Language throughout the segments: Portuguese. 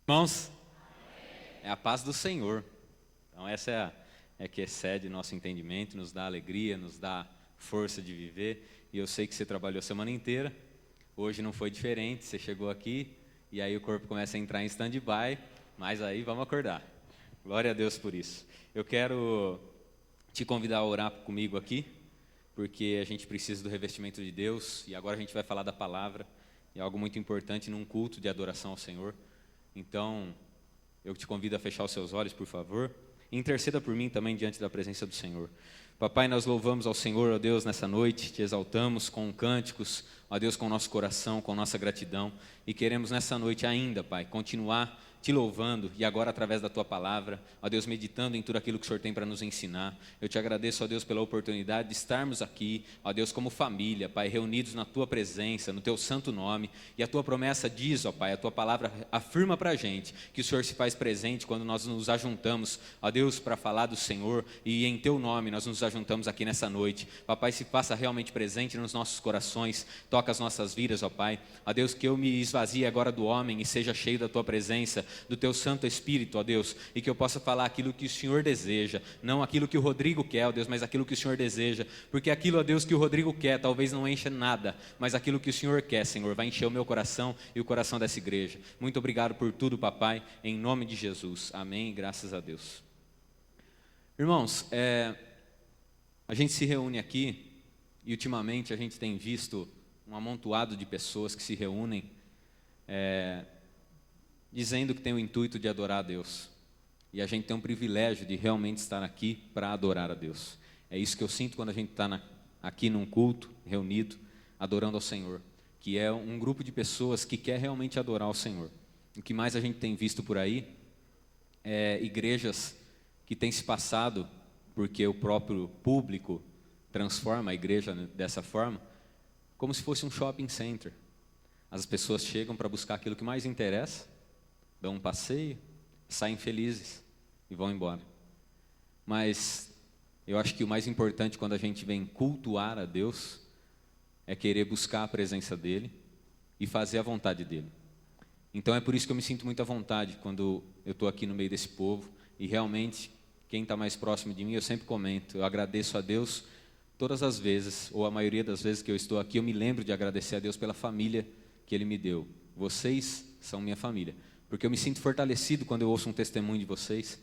Irmãos, é a paz do Senhor. Então essa é que excede nosso entendimento, nos dá alegria, nos dá força de viver. E eu sei que você trabalhou a semana inteira, hoje não foi diferente, você chegou aqui e aí o corpo começa a entrar em stand-by, mas aí vamos acordar. Glória a Deus por isso. Eu quero te convidar a orar comigo aqui, porque a gente precisa do revestimento de Deus e agora a gente vai falar da palavra, é algo muito importante num culto de adoração ao Senhor. Então, eu te convido a fechar os seus olhos, por favor, e interceda por mim também diante da presença do Senhor. Papai, nós louvamos ao Senhor, ó Deus, nessa noite, te exaltamos com cânticos, ó Deus, com o nosso coração, com nossa gratidão, e queremos nessa noite ainda, Pai, continuar te louvando, e agora através da Tua Palavra, ó Deus, meditando em tudo aquilo que o Senhor tem para nos ensinar. Eu te agradeço, ó Deus, pela oportunidade de estarmos aqui, ó Deus, como família, Pai, reunidos na Tua presença, no Teu santo nome, e a Tua promessa diz, ó Pai, a Tua Palavra afirma para a gente, que o Senhor se faz presente quando nós nos ajuntamos, ó Deus, para falar do Senhor, e em Teu nome nós nos ajuntamos aqui nessa noite. Papai, se faça realmente presente nos nossos corações, toca as nossas vidas, ó Pai. Ó Deus, que eu me esvazie agora do homem e seja cheio da Tua presença, do Teu Santo Espírito, ó Deus, e que eu possa falar aquilo que o Senhor deseja, não aquilo que o Rodrigo quer, ó Deus, mas aquilo que o Senhor deseja, porque aquilo, ó Deus, que o Rodrigo quer, talvez não encha nada, mas aquilo que o Senhor quer, Senhor, vai encher o meu coração e o coração dessa igreja. Muito obrigado por tudo, Papai, em nome de Jesus, amém, graças a Deus. Irmãos, a gente se reúne aqui, e ultimamente a gente tem visto um amontoado de pessoas que se reúnem, dizendo que tem o intuito de adorar a Deus. E a gente tem um privilégio de realmente estar aqui para adorar a Deus. É isso que eu sinto quando a gente está aqui num culto, reunido, adorando ao Senhor. Que é um grupo de pessoas que quer realmente adorar ao Senhor. O que mais a gente tem visto por aí é igrejas que têm se passado, porque o próprio público transforma a igreja dessa forma, como se fosse um shopping center. As pessoas chegam para buscar aquilo que mais interessa, dão um passeio, saem felizes e vão embora. Mas eu acho que o mais importante quando a gente vem cultuar a Deus é querer buscar a presença dEle e fazer a vontade dEle. Então é por isso que eu me sinto muito à vontade quando eu estou aqui no meio desse povo e realmente quem está mais próximo de mim, eu sempre comento, eu agradeço a Deus todas as vezes, ou a maioria das vezes que eu estou aqui, eu me lembro de agradecer a Deus pela família que Ele me deu. Vocês são minha família. Porque eu me sinto fortalecido quando eu ouço um testemunho de vocês.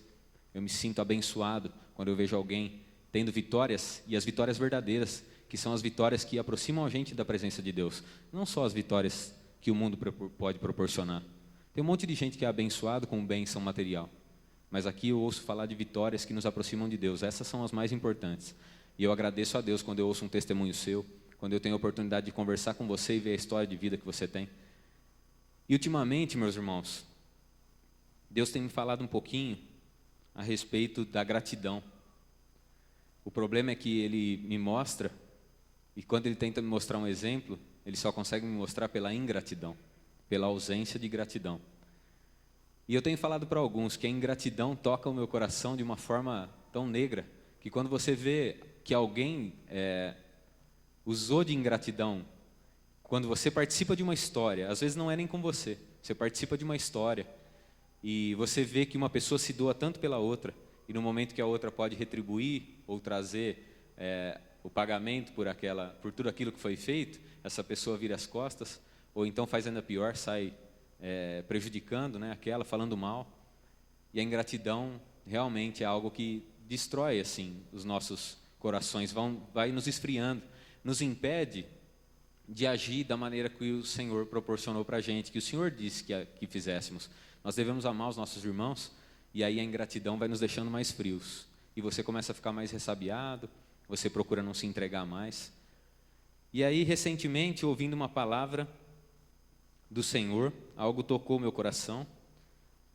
Eu me sinto abençoado quando eu vejo alguém tendo vitórias, e as vitórias verdadeiras, que são as vitórias que aproximam a gente da presença de Deus. Não só as vitórias que o mundo pode proporcionar. Tem um monte de gente que é abençoado com bênção material. Mas aqui eu ouço falar de vitórias que nos aproximam de Deus. Essas são as mais importantes. E eu agradeço a Deus quando eu ouço um testemunho seu, quando eu tenho a oportunidade de conversar com você e ver a história de vida que você tem. E ultimamente, meus irmãos, Deus tem me falado um pouquinho a respeito da gratidão. O problema é que Ele me mostra, e quando Ele tenta me mostrar um exemplo, Ele só consegue me mostrar pela ingratidão, pela ausência de gratidão. E eu tenho falado para alguns que a ingratidão toca o meu coração de uma forma tão negra, que quando você vê que alguém usou de ingratidão, quando você participa de uma história, às vezes não é nem com você, você participa de uma história, e você vê que uma pessoa se doa tanto pela outra, e no momento que a outra pode retribuir ou trazer o pagamento por tudo aquilo que foi feito, essa pessoa vira as costas, ou então faz ainda pior, sai prejudicando, né, aquela, falando mal. E a ingratidão realmente é algo que destrói assim, os nossos corações, vai nos esfriando, nos impede de agir da maneira que o Senhor proporcionou para a gente, que o Senhor disse que fizéssemos. Nós devemos amar os nossos irmãos, e aí a ingratidão vai nos deixando mais frios. E você começa a ficar mais ressabiado, você procura não se entregar mais. E aí, recentemente, ouvindo uma palavra do Senhor, algo tocou meu coração.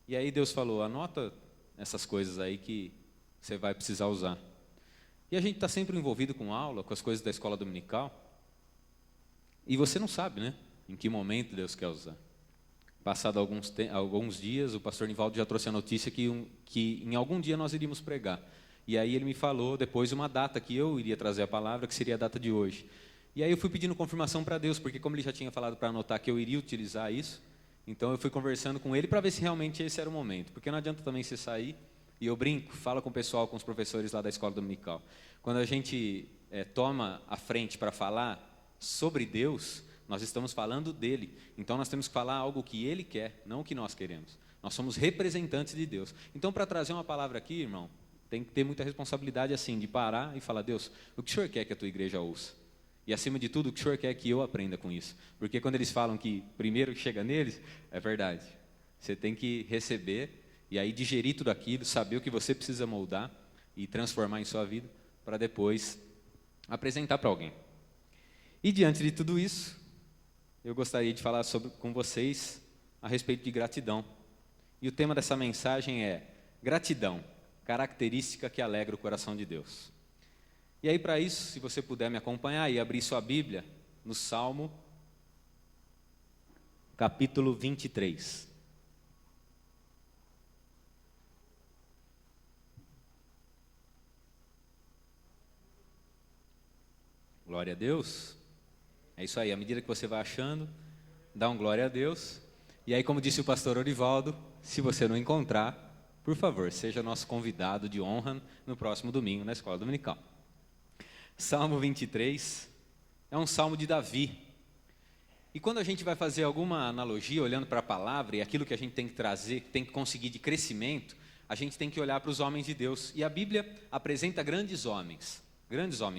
E aí Deus falou, anota essas coisas aí que você vai precisar usar. E a gente está sempre envolvido com aula, com as coisas da escola dominical. E você não sabe, né? Em que momento Deus quer usar. Passado alguns dias, o pastor Nivaldo já trouxe a notícia que em algum dia nós iríamos pregar. E aí ele me falou depois uma data que eu iria trazer a palavra, que seria a data de hoje. E aí eu fui pedindo confirmação para Deus, porque como ele já tinha falado para anotar que eu iria utilizar isso, Então eu fui conversando com ele para ver se realmente esse era o momento, porque não adianta também você sair, e eu brinco, falo com o pessoal, com os professores lá da escola dominical. Quando a gente toma a frente para falar sobre Deus, nós estamos falando dele. Então nós temos que falar algo que ele quer, não o que nós queremos. Nós somos representantes de Deus. Então, para trazer uma palavra aqui, irmão, tem que ter muita responsabilidade assim, de parar e falar: Deus, o que o Senhor quer que a tua igreja ouça? E acima de tudo, o que o Senhor quer que eu aprenda com isso? Porque quando eles falam que primeiro chega neles, é verdade. Você tem que receber e aí digerir tudo aquilo, saber o que você precisa moldar e transformar em sua vida, para depois apresentar para alguém. E diante de tudo isso, eu gostaria de falar com vocês a respeito de gratidão. E o tema dessa mensagem é gratidão, característica que alegra o coração de Deus. E aí, para isso, se você puder me acompanhar e abrir sua Bíblia no Salmo, capítulo 23. Glória a Deus. É isso aí, à medida que você vai achando, dá um glória a Deus. E aí, como disse o pastor Orivaldo, se você não encontrar, por favor, seja nosso convidado de honra no próximo domingo na escola dominical. Salmo 23 é um salmo de Davi. E quando a gente vai fazer alguma analogia, olhando para a palavra e aquilo que a gente tem que trazer, que tem que conseguir de crescimento, a gente tem que olhar para os homens de Deus. E a Bíblia apresenta grandes homens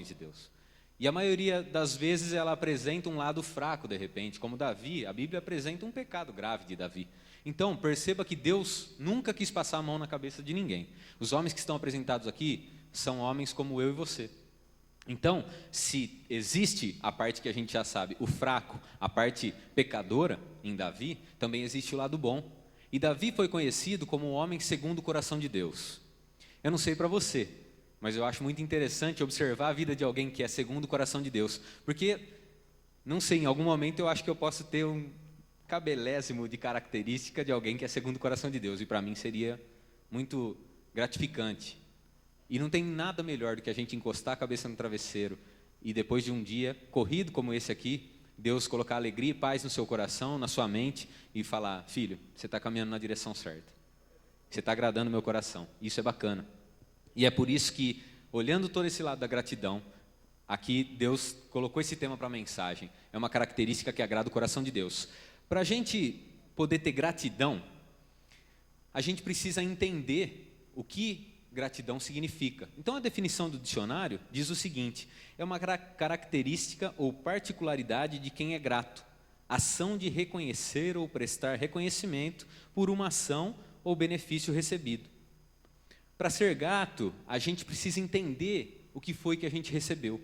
de Deus. E a maioria das vezes ela apresenta um lado fraco, de repente, como Davi. A Bíblia apresenta um pecado grave de Davi. Então, perceba que Deus nunca quis passar a mão na cabeça de ninguém. Os homens que estão apresentados aqui são homens como eu e você. Então, se existe a parte que a gente já sabe, o fraco, a parte pecadora em Davi, também existe o lado bom. E Davi foi conhecido como um homem segundo o coração de Deus. Eu não sei para você, mas eu acho muito interessante observar a vida de alguém que é segundo o coração de Deus. Porque, não sei, em algum momento eu acho que eu posso ter um cabelésimo de característica de alguém que é segundo o coração de Deus. E para mim seria muito gratificante. E não tem nada melhor do que a gente encostar a cabeça no travesseiro e depois de um dia corrido como esse aqui, Deus colocar alegria e paz no seu coração, na sua mente e falar: filho, você está caminhando na direção certa. Você está agradando o meu coração. Isso é bacana. E é por isso que, olhando todo esse lado da gratidão, aqui Deus colocou esse tema para a mensagem. É uma característica que agrada o coração de Deus. Para a gente poder ter gratidão, a gente precisa entender o que gratidão significa. Então, a definição do dicionário diz o seguinte: é uma característica ou particularidade de quem é grato, ação de reconhecer ou prestar reconhecimento por uma ação ou benefício recebido. Para ser grato, a gente precisa entender o que foi que a gente recebeu.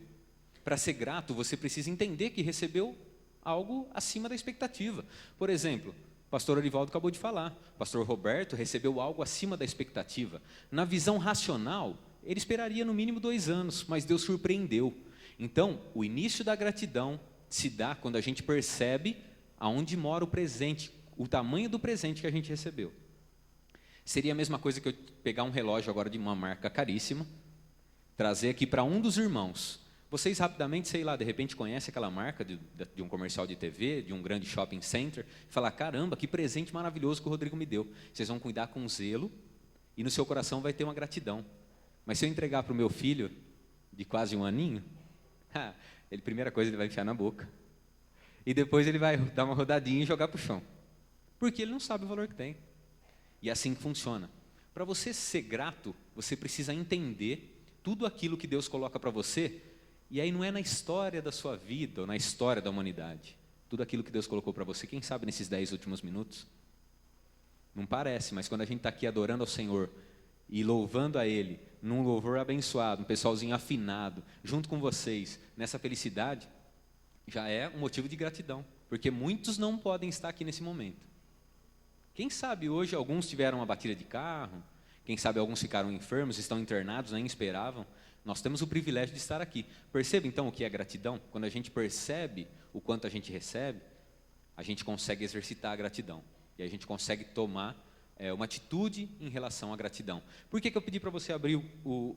Para ser grato, você precisa entender que recebeu algo acima da expectativa. Por exemplo, o pastor Orivaldo acabou de falar, o pastor Roberto recebeu algo acima da expectativa. Na visão racional, ele esperaria no mínimo 2 anos, mas Deus surpreendeu. Então, o início da gratidão se dá quando a gente percebe aonde mora o presente, o tamanho do presente que a gente recebeu. Seria a mesma coisa que eu pegar um relógio agora de uma marca caríssima, trazer aqui para um dos irmãos. Vocês rapidamente, sei lá, de repente conhecem aquela marca de um comercial de TV, de um grande shopping center, e falar: caramba, que presente maravilhoso que o Rodrigo me deu. Vocês vão cuidar com zelo e no seu coração vai ter uma gratidão. Mas se eu entregar para o meu filho, de quase 1 aninho, primeira coisa ele vai enfiar na boca. E depois ele vai dar uma rodadinha e jogar para o chão. Porque ele não sabe o valor que tem. E é assim que funciona. Para você ser grato, você precisa entender tudo aquilo que Deus coloca para você. E aí não é na história da sua vida ou na história da humanidade. Tudo aquilo que Deus colocou para você, quem sabe nesses 10 últimos minutos? Não parece, mas quando a gente está aqui adorando ao Senhor e louvando a Ele, num louvor abençoado, um pessoalzinho afinado, junto com vocês, nessa felicidade, já é um motivo de gratidão. Porque muitos não podem estar aqui nesse momento. Quem sabe hoje alguns tiveram uma batida de carro, quem sabe alguns ficaram enfermos, estão internados, nem esperavam. Nós temos o privilégio de estar aqui. Perceba então o que é gratidão? Quando a gente percebe o quanto a gente recebe, a gente consegue exercitar a gratidão. E a gente consegue tomar uma atitude em relação à gratidão. Por que eu pedi para você abrir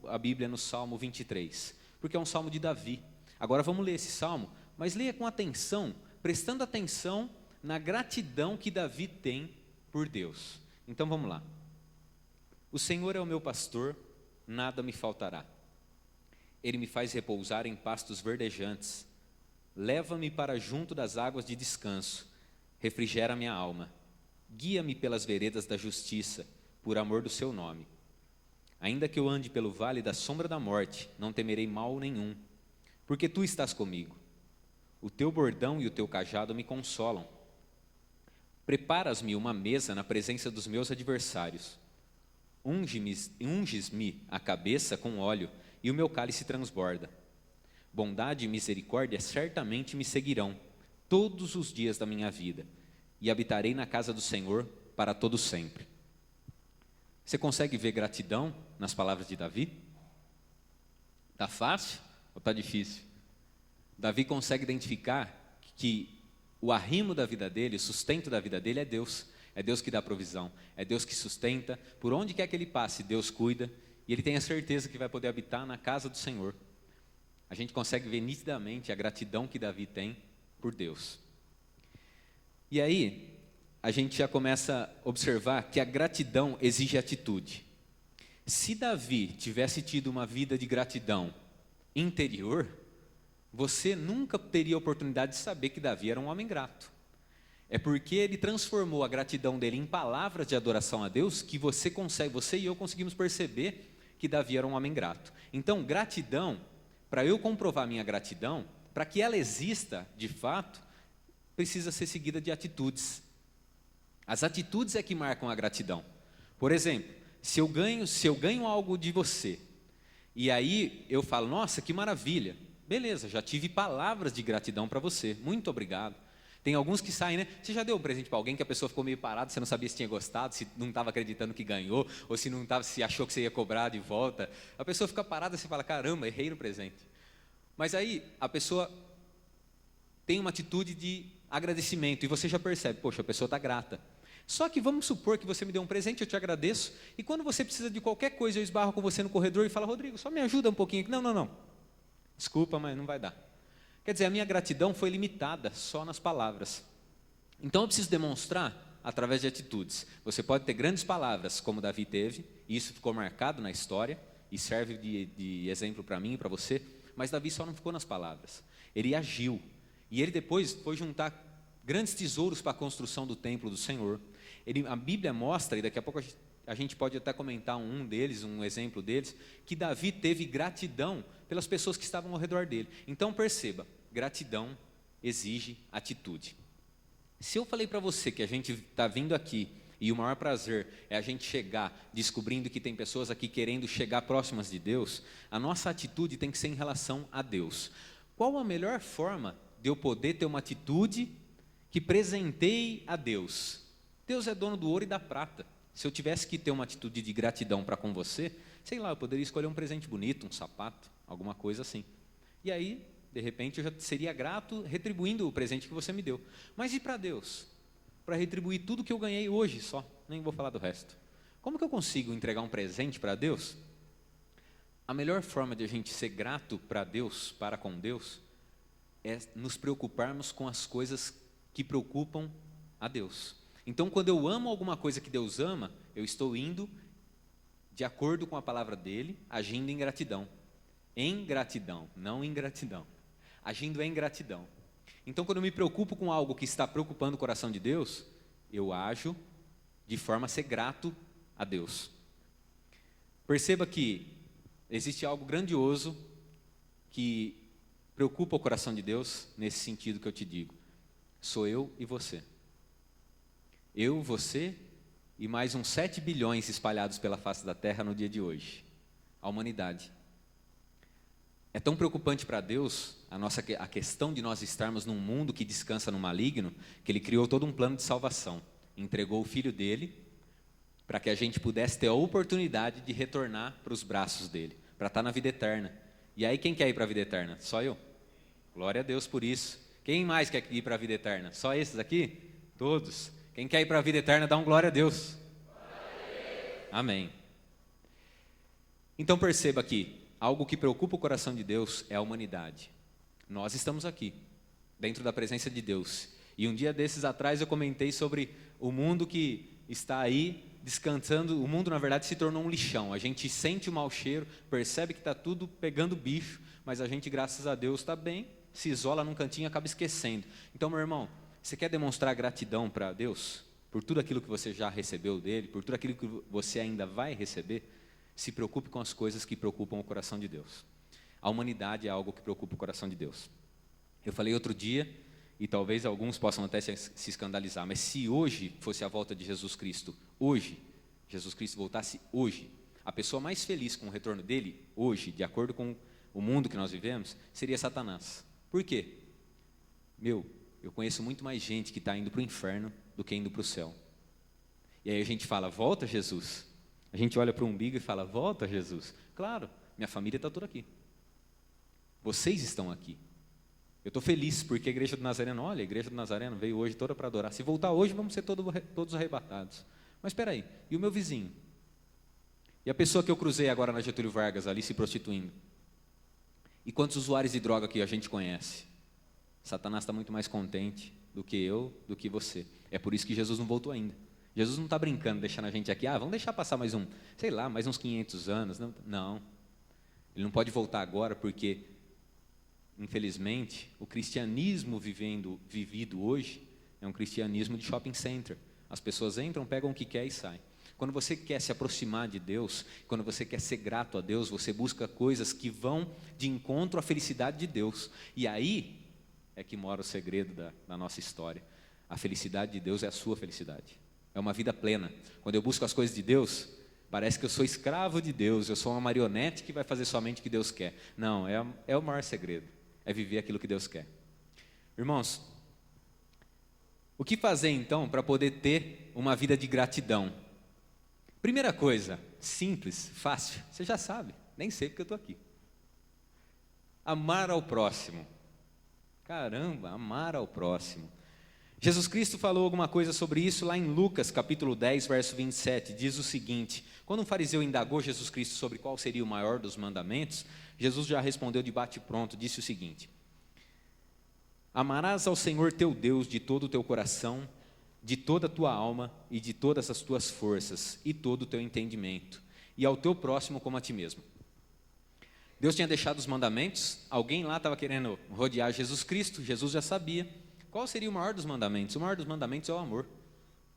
a Bíblia no Salmo 23? Porque é um salmo de Davi. Agora vamos ler esse salmo, mas leia com atenção, prestando atenção na gratidão que Davi tem por Deus. Então vamos lá. O Senhor é o meu pastor, nada me faltará. Ele me faz repousar em pastos verdejantes. Leva-me para junto das águas de descanso. Refrigera minha alma. Guia-me pelas veredas da justiça, por amor do seu nome. Ainda que eu ande pelo vale da sombra da morte, não temerei mal nenhum, porque tu estás comigo. O teu bordão e o teu cajado me consolam. Preparas-me uma mesa na presença dos meus adversários. Unges-me a cabeça com óleo, e o meu cálice transborda. Bondade e misericórdia certamente me seguirão todos os dias da minha vida, e habitarei na casa do Senhor para todo sempre. Você consegue ver gratidão nas palavras de Davi? Está fácil ou está difícil? Davi consegue identificar que o arrimo da vida dele, o sustento da vida dele é Deus. É Deus que dá provisão, é Deus que sustenta. Por onde quer que ele passe, Deus cuida. E ele tem a certeza que vai poder habitar na casa do Senhor. A gente consegue ver nitidamente a gratidão que Davi tem por Deus. E aí, a gente já começa a observar que a gratidão exige atitude. Se Davi tivesse tido uma vida de gratidão interior, você nunca teria a oportunidade de saber que Davi era um homem grato. É porque ele transformou a gratidão dele em palavras de adoração a Deus que você e eu conseguimos perceber que Davi era um homem grato. Então, gratidão, para eu comprovar minha gratidão, para que ela exista de fato, precisa ser seguida de atitudes. As atitudes é que marcam a gratidão. Por exemplo, se eu ganho algo de você, e aí eu falo, nossa, que maravilha, beleza, já tive palavras de gratidão para você, muito obrigado. Tem alguns que saem, né? Você já deu um presente para alguém que a pessoa ficou meio parada, você não sabia se tinha gostado, se não estava acreditando que ganhou, ou se achou que você ia cobrar de volta. A pessoa fica parada e você fala, caramba, errei no presente. Mas aí a pessoa tem uma atitude de agradecimento, e você já percebe, poxa, a pessoa está grata. Só que vamos supor que você me deu um presente, eu te agradeço, e quando você precisa de qualquer coisa, eu esbarro com você no corredor e falo, Rodrigo, só me ajuda um pouquinho aqui. Não. Desculpa, mas não vai dar. Quer dizer, a minha gratidão foi limitada só nas palavras. Então eu preciso demonstrar através de atitudes. Você pode ter grandes palavras, como Davi teve, e isso ficou marcado na história, e serve de exemplo para mim e para você, mas Davi só não ficou nas palavras. Ele agiu, e ele depois foi juntar grandes tesouros para a construção do templo do Senhor. A Bíblia mostra, e daqui a pouco a gente pode até comentar um exemplo deles, que Davi teve gratidão pelas pessoas que estavam ao redor dele. Então perceba, gratidão exige atitude. Se eu falei para você que a gente está vindo aqui, e o maior prazer é a gente chegar descobrindo que tem pessoas aqui querendo chegar próximas de Deus, a nossa atitude tem que ser em relação a Deus. Qual a melhor forma de eu poder ter uma atitude que presenteie a Deus? Deus é dono do ouro e da prata. Se eu tivesse que ter uma atitude de gratidão para com você, sei lá, eu poderia escolher um presente bonito, um sapato, alguma coisa assim. E aí, de repente, eu já seria grato retribuindo o presente que você me deu. Mas e para Deus? Para retribuir tudo que eu ganhei hoje só, nem vou falar do resto. Como que eu consigo entregar um presente para Deus? A melhor forma de a gente ser grato para Deus, para com Deus, é nos preocuparmos com as coisas que preocupam a Deus. Então, quando eu amo alguma coisa que Deus ama, eu estou indo de acordo com a palavra dele, agindo em gratidão. Em gratidão, não ingratidão. Agindo em gratidão. Então, quando eu me preocupo com algo que está preocupando o coração de Deus, eu ajo de forma a ser grato a Deus. Perceba que existe algo grandioso que preocupa o coração de Deus, nesse sentido que eu te digo. Sou eu e você. Eu, você e mais uns 7 bilhões espalhados pela face da terra no dia de hoje. A humanidade. É tão preocupante para Deus a questão de nós estarmos num mundo que descansa no maligno, que Ele criou todo um plano de salvação. Entregou o Filho dele para que a gente pudesse ter a oportunidade de retornar para os braços dele, para estar na vida eterna. E aí quem quer ir para a vida eterna? Só eu. Glória a Deus por isso. Quem mais quer ir para a vida eterna? Só esses aqui? Todos. Quem quer ir para a vida eterna, dá um glória a Deus. Amém. Então perceba aqui, algo que preocupa o coração de Deus é a humanidade. Nós estamos aqui, dentro da presença de Deus, E um dia desses atrás eu comentei sobre o mundo que está aí descansando. O mundo, na verdade, se tornou um lixão. A gente sente o mau cheiro, percebe que está tudo pegando bicho, mas a gente, graças a Deus, está bem, se isola num cantinho e acaba esquecendo. Então, meu irmão, você quer demonstrar gratidão para Deus por tudo aquilo que você já recebeu dele, por tudo aquilo que você ainda vai receber? Se preocupe com as coisas que preocupam o coração de Deus. A humanidade é algo que preocupa o coração de Deus. Eu falei outro dia, e talvez alguns possam até se escandalizar, mas se hoje fosse a volta de Jesus Cristo, hoje, Jesus Cristo voltasse hoje, a pessoa mais feliz com o retorno dele, hoje, de acordo com o mundo que nós vivemos, seria Satanás. Por quê? Eu conheço muito mais gente que está indo para o inferno do que indo para o céu. E aí a gente fala, volta Jesus. A gente olha para o umbigo e fala, volta Jesus. Claro, minha família está toda aqui. Vocês estão aqui. Eu estou feliz porque a igreja do Nazareno, olha, a igreja do Nazareno veio hoje toda para adorar. Se voltar hoje, vamos ser todos arrebatados. Mas espera aí, e o meu vizinho? E a pessoa que eu cruzei agora na Getúlio Vargas, ali se prostituindo? E quantos usuários de droga que a gente conhece? Satanás está muito mais contente do que eu, do que você. É por isso que Jesus não voltou ainda. Jesus não está brincando, deixando a gente aqui, vamos deixar passar mais mais uns 500 anos. Não. Ele não pode voltar agora porque, infelizmente, o cristianismo vivido hoje é um cristianismo de shopping center. As pessoas entram, pegam o que quer e saem. Quando você quer se aproximar de Deus, quando você quer ser grato a Deus, você busca coisas que vão de encontro à felicidade de Deus. E aí é que mora o segredo da nossa história. A felicidade de Deus é a sua felicidade. É uma vida plena. Quando eu busco as coisas de Deus, parece que eu sou escravo de Deus, eu sou uma marionete que vai fazer somente o que Deus quer. Não, é o maior segredo. É viver aquilo que Deus quer. Irmãos, o que fazer então para poder ter uma vida de gratidão? Primeira coisa, simples, fácil, você já sabe, nem sei porque eu estou aqui. Amar ao próximo. Caramba, amar ao próximo. Jesus Cristo falou alguma coisa sobre isso lá em Lucas, capítulo 10, verso 27, diz o seguinte: quando um fariseu indagou Jesus Cristo sobre qual seria o maior dos mandamentos, Jesus já respondeu de bate-pronto, disse o seguinte: amarás ao Senhor teu Deus de todo o teu coração, de toda a tua alma e de todas as tuas forças e todo o teu entendimento, e ao teu próximo como a ti mesmo. Deus tinha deixado os mandamentos, alguém lá estava querendo rodear Jesus Cristo, Jesus já sabia. Qual seria o maior dos mandamentos? O maior dos mandamentos é o amor.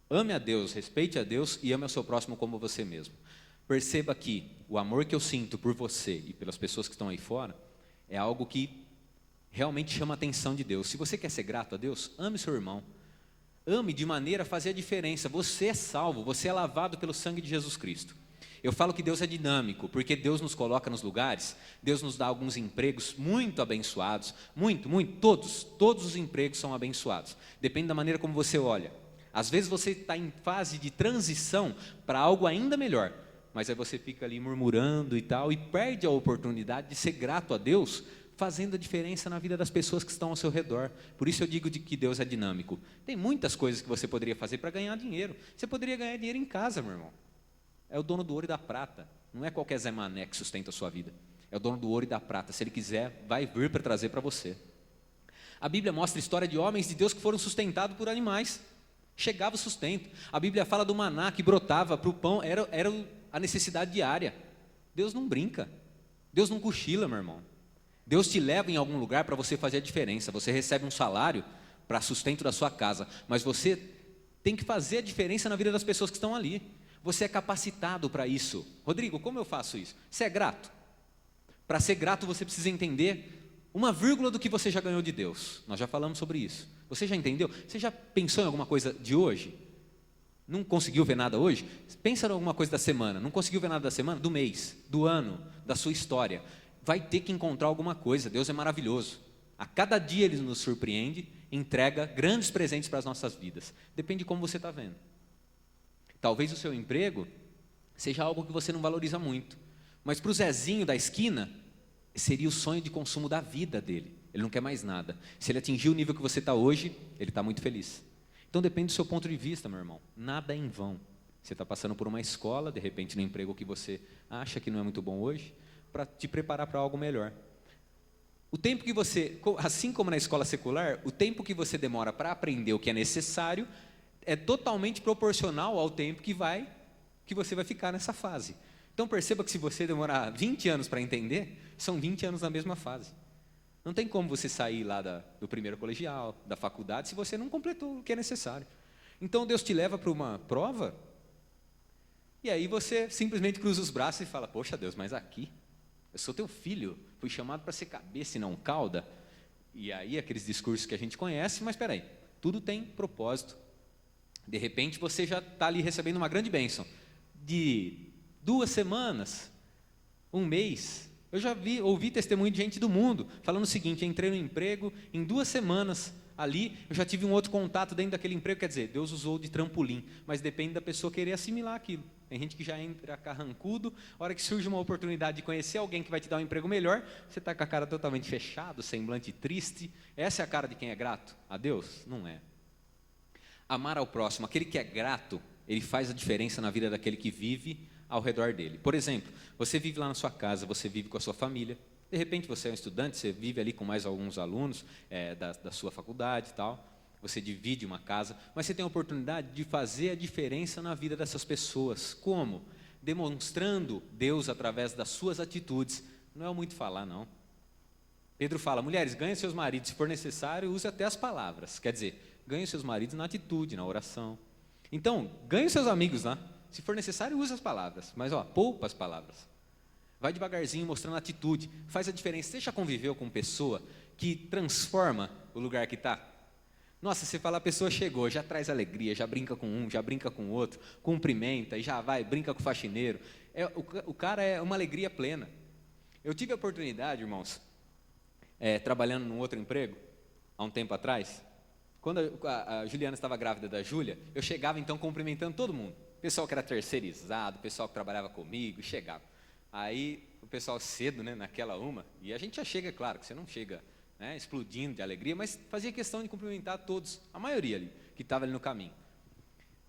Ame a Deus, respeite a Deus e ame ao seu próximo como você mesmo. Perceba que o amor que eu sinto por você e pelas pessoas que estão aí fora é algo que realmente chama a atenção de Deus. Se você quer ser grato a Deus, ame seu irmão. Ame de maneira a fazer a diferença. Você é salvo, você é lavado pelo sangue de Jesus Cristo. Eu falo que Deus é dinâmico, porque Deus nos coloca nos lugares, Deus nos dá alguns empregos muito abençoados, todos os empregos são abençoados, depende da maneira como você olha. Às vezes você está em fase de transição para algo ainda melhor, mas aí você fica ali murmurando e tal, e perde a oportunidade de ser grato a Deus, fazendo a diferença na vida das pessoas que estão ao seu redor. Por isso eu digo que Deus é dinâmico. Tem muitas coisas que você poderia fazer para ganhar dinheiro. Você poderia ganhar dinheiro em casa, meu irmão. É o dono do ouro e da prata. Não é qualquer Zé Mané que sustenta a sua vida. É o dono do ouro e da prata. Se ele quiser, vai vir para trazer para você. A Bíblia mostra a história de homens de Deus que foram sustentados por animais. Chegava o sustento. A Bíblia fala do maná que brotava para o pão. Era a necessidade diária. Deus não brinca. Deus não cochila, meu irmão. Deus te leva em algum lugar para você fazer a diferença. Você recebe um salário para sustento da sua casa. Mas você tem que fazer a diferença na vida das pessoas que estão ali. Você é capacitado para isso. Rodrigo, como eu faço isso? Você é grato. Para ser grato, você precisa entender uma vírgula do que você já ganhou de Deus. Nós já falamos sobre isso. Você já entendeu? Você já pensou em alguma coisa de hoje? Não conseguiu ver nada hoje? Pensa em alguma coisa da semana. Não conseguiu ver nada da semana? Do mês, do ano, da sua história. Vai ter que encontrar alguma coisa. Deus é maravilhoso. A cada dia Ele nos surpreende, entrega grandes presentes para as nossas vidas. Depende de como você está vendo. Talvez o seu emprego seja algo que você não valoriza muito, mas para o Zezinho da esquina, seria o sonho de consumo da vida dele. Ele não quer mais nada. Se ele atingir o nível que você está hoje, ele está muito feliz. Então depende do seu ponto de vista, meu irmão. Nada é em vão. Você está passando por uma escola, de repente no emprego que você acha que não é muito bom hoje, para te preparar para algo melhor. O tempo que você, assim como na escola secular, o tempo que você demora para aprender o que é necessário é totalmente proporcional ao tempo que você vai ficar nessa fase. Então perceba que se você demorar 20 anos para entender, são 20 anos na mesma fase. Não tem como você sair lá do primeiro colegial, da faculdade, se você não completou o que é necessário. Então Deus te leva para uma prova, e aí você simplesmente cruza os braços e fala, poxa Deus, mas aqui, eu sou teu filho, fui chamado para ser cabeça e não cauda. E aí aqueles discursos que a gente conhece, mas espera aí, tudo tem propósito. De repente você já está ali recebendo uma grande bênção. De 2 semanas, 1 mês, eu já ouvi testemunho de gente do mundo falando o seguinte, entrei no emprego, em 2 semanas ali, eu já tive um outro contato dentro daquele emprego, quer dizer, Deus usou de trampolim, mas depende da pessoa querer assimilar aquilo. Tem gente que já entra carrancudo, a hora que surge uma oportunidade de conhecer alguém que vai te dar um emprego melhor, você está com a cara totalmente fechada, semblante triste. Essa é a cara de quem é grato? A Deus? Não é. Amar ao próximo, aquele que é grato, ele faz a diferença na vida daquele que vive ao redor dele. Por exemplo, você vive lá na sua casa, você vive com a sua família, de repente você é um estudante, você vive ali com mais alguns alunos da sua faculdade e tal, você divide uma casa, mas você tem a oportunidade de fazer a diferença na vida dessas pessoas. Como? Demonstrando Deus através das suas atitudes. Não é muito falar, não. Pedro fala, mulheres, ganhem seus maridos, se for necessário, use até as palavras. Quer dizer, ganhem seus maridos na atitude, na oração. Então, ganhe seus amigos lá. Se for necessário, use as palavras. Mas, poupa as palavras. Vai devagarzinho, mostrando atitude. Faz a diferença. Você já conviveu com pessoa que transforma o lugar que está? Nossa, você fala, a pessoa chegou, já traz alegria, já brinca com um, já brinca com o outro, cumprimenta, e já vai, brinca com o faxineiro. O cara é uma alegria plena. Eu tive a oportunidade, irmãos, trabalhando num outro emprego, há um tempo atrás, quando a Juliana estava grávida da Júlia, eu chegava então cumprimentando todo mundo. O pessoal que era terceirizado, o pessoal que trabalhava comigo, chegava. Aí o pessoal cedo, né, naquela e a gente já chega, claro, que você não chega explodindo de alegria, mas fazia questão de cumprimentar todos, a maioria ali, que estava ali no caminho.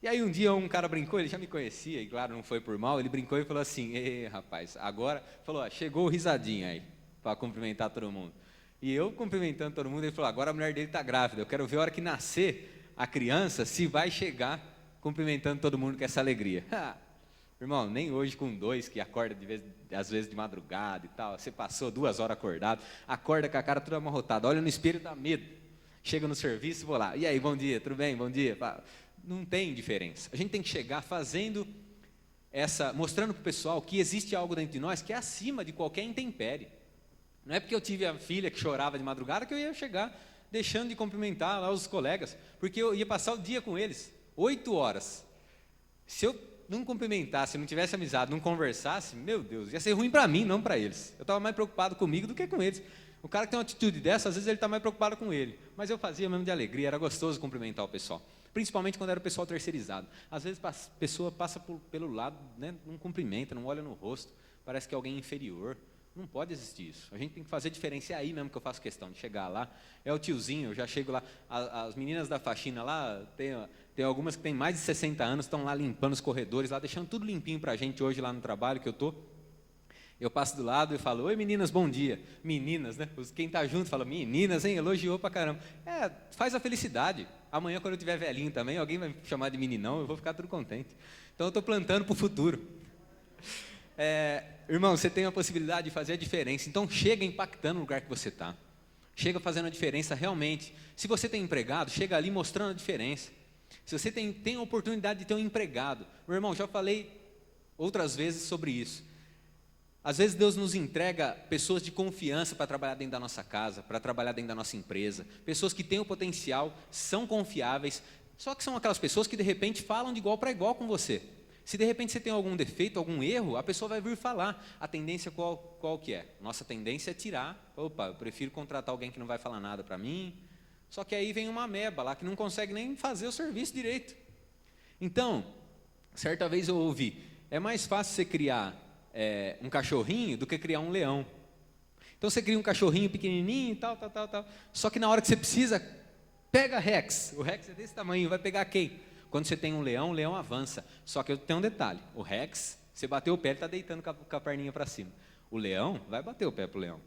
E aí um dia um cara brincou, ele já me conhecia, e claro, não foi por mal, ele brincou e falou assim, rapaz, agora, falou, chegou o risadinho aí, para cumprimentar todo mundo. E eu cumprimentando todo mundo, ele falou, agora a mulher dele está grávida, eu quero ver a hora que nascer a criança, se vai chegar cumprimentando todo mundo com essa alegria. Irmão, nem hoje com 2, que acorda às vezes de madrugada e tal, você passou 2 horas acordado, acorda com a cara toda amarrotada, olha no espelho, dá medo. Chega no serviço, vou lá, e aí, bom dia, tudo bem, bom dia. Não tem diferença. A gente tem que chegar fazendo mostrando para o pessoal que existe algo dentro de nós que é acima de qualquer intempérie. Não é porque eu tive a filha que chorava de madrugada que eu ia chegar deixando de cumprimentar lá os colegas, porque eu ia passar o dia com eles, 8 horas. Se eu não cumprimentasse, não tivesse amizade, não conversasse, meu Deus, ia ser ruim para mim, não para eles. Eu estava mais preocupado comigo do que com eles. O cara que tem uma atitude dessa, às vezes ele está mais preocupado com ele. Mas eu fazia mesmo de alegria, era gostoso cumprimentar o pessoal. Principalmente quando era o pessoal terceirizado. Às vezes a pessoa passa pelo lado, não cumprimenta, não olha no rosto, parece que é alguém inferior. Não pode existir isso. A gente tem que fazer diferença. É aí mesmo que eu faço questão de chegar lá. É o tiozinho, eu já chego lá. As meninas da faxina lá, tem algumas que têm mais de 60 anos, estão lá limpando os corredores, lá deixando tudo limpinho para a gente hoje lá no trabalho que eu estou. Eu passo do lado e falo, oi meninas, bom dia. Meninas, né? Quem está junto fala, meninas, hein? Elogiou pra caramba. Faz a felicidade. Amanhã, quando eu tiver velhinho também, alguém vai me chamar de meninão, eu vou ficar tudo contente. Então eu estou plantando para o futuro. Irmão, você tem a possibilidade de fazer a diferença, então chega impactando o lugar que você está, chega fazendo a diferença realmente. Se você tem empregado, chega ali mostrando a diferença. Se você tem a oportunidade de ter um empregado, meu irmão, já falei outras vezes sobre isso. Às vezes Deus nos entrega pessoas de confiança para trabalhar dentro da nossa casa, para trabalhar dentro da nossa empresa, pessoas que têm o potencial, são confiáveis, só que são aquelas pessoas que de repente falam de igual para igual com você. Se de repente você tem algum defeito, algum erro, a pessoa vai vir falar. A tendência qual que é? Nossa tendência é tirar. Opa, eu prefiro contratar alguém que não vai falar nada para mim. Só que aí vem uma ameba lá que não consegue nem fazer o serviço direito. Então, certa vez eu ouvi, é mais fácil você criar um cachorrinho do que criar um leão. Então você cria um cachorrinho pequenininho e tal. Só que na hora que você precisa, pega Rex. O Rex é desse tamanho, vai pegar quem? Quando você tem um leão avança. Só que tem um detalhe, o Rex, você bateu o pé, ele está deitando com a perninha para cima. O leão vai bater o pé para o leão.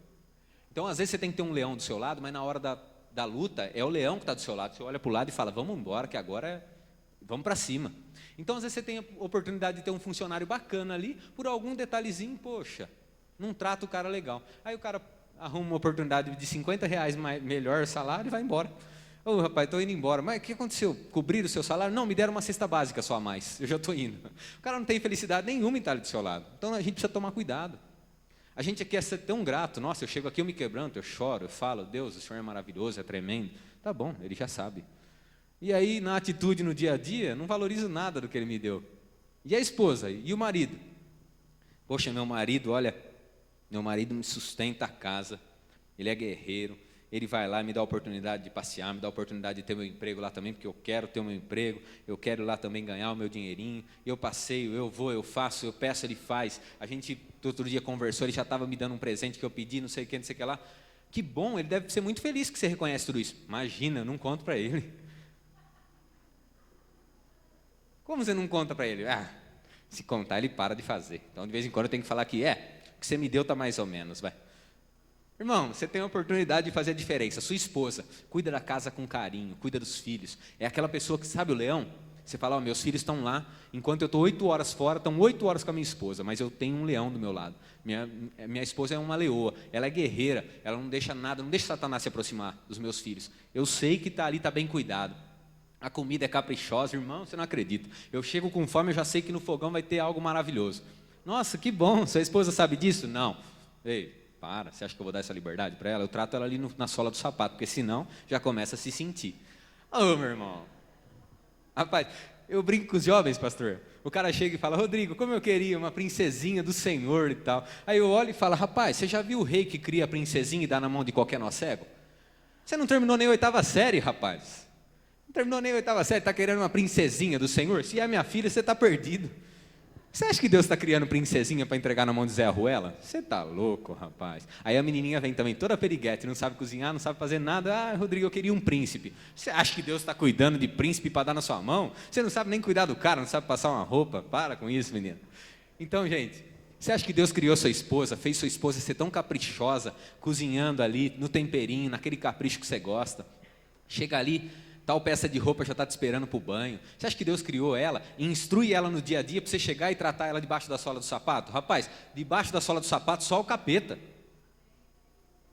Então, às vezes, você tem que ter um leão do seu lado, mas na hora da luta, é o leão que está do seu lado. Você olha para o lado e fala, vamos embora, que agora vamos para cima. Então, às vezes, você tem a oportunidade de ter um funcionário bacana ali, por algum detalhezinho, poxa, não trata o cara legal. Aí o cara arruma uma oportunidade de R$ 50 melhor salário e vai embora. Ô, rapaz, estou indo embora. Mas o que aconteceu? Cobriram o seu salário? Não, me deram uma cesta básica só a mais. Eu já estou indo. O cara não tem felicidade nenhuma em estar ali do seu lado. Então, a gente precisa tomar cuidado. A gente quer ser tão grato. Nossa, eu chego aqui, eu me quebranto, eu choro, eu falo, Deus, o Senhor é maravilhoso, é tremendo. Tá bom, Ele já sabe. E aí, na atitude, no dia a dia, não valorizo nada do que Ele me deu. E a esposa? E o marido? Poxa, meu marido, olha, meu marido me sustenta a casa, ele é guerreiro, ele vai lá, me dá a oportunidade de passear, me dá a oportunidade de ter meu emprego lá também, porque eu quero ter o meu emprego, eu quero lá também ganhar o meu dinheirinho, eu passeio, eu vou, eu faço, eu peço, ele faz. A gente, outro dia conversou, ele já estava me dando um presente que eu pedi, não sei o que, não sei o que lá. Que bom, ele deve ser muito feliz que você reconhece tudo isso. Imagina, eu não conto para ele. Como você não conta para ele? Ah, se contar, ele para de fazer. Então, de vez em quando, eu tenho que falar que o que você me deu está mais ou menos, vai. Irmão, você tem a oportunidade de fazer a diferença. Sua esposa cuida da casa com carinho, cuida dos filhos. É aquela pessoa que, sabe o leão? Você fala, meus filhos estão lá, enquanto eu estou 8 horas fora, estão 8 horas com a minha esposa, mas eu tenho um leão do meu lado. Minha esposa é uma leoa, ela é guerreira, ela não deixa nada, não deixa Satanás se aproximar dos meus filhos. Eu sei que está ali, está bem cuidado. A comida é caprichosa, irmão, você não acredita. Eu chego com fome, eu já sei que no fogão vai ter algo maravilhoso. Nossa, que bom, sua esposa sabe disso? Não. Ei, para, você acha que eu vou dar essa liberdade para ela? Eu trato ela ali na sola do sapato, porque senão já começa a se sentir. Ô, meu irmão. Rapaz, eu brinco com os jovens, pastor. O cara chega e fala, Rodrigo, como eu queria uma princesinha do Senhor e tal. Aí eu olho e falo, rapaz, você já viu o rei que cria a princesinha e dá na mão de qualquer nó cego? Você não terminou nem a 8ª série, rapaz. Não terminou nem a 8ª série, está querendo uma princesinha do Senhor? Se é minha filha, você está perdido. Você acha que Deus está criando princesinha para entregar na mão de Zé Arruela? Você está louco, rapaz. Aí a menininha vem também toda periguete, não sabe cozinhar, não sabe fazer nada. Ah, Rodrigo, eu queria um príncipe. Você acha que Deus está cuidando de príncipe para dar na sua mão? Você não sabe nem cuidar do cara, não sabe passar uma roupa. Para com isso, menina. Então, gente, você acha que Deus criou sua esposa, fez sua esposa ser tão caprichosa, cozinhando ali, no temperinho, naquele capricho que você gosta? Chega ali, tal peça de roupa já está te esperando para o banho. Você acha que Deus criou ela e instrui ela no dia a dia para você chegar e tratar ela debaixo da sola do sapato? Rapaz, debaixo da sola do sapato só o capeta.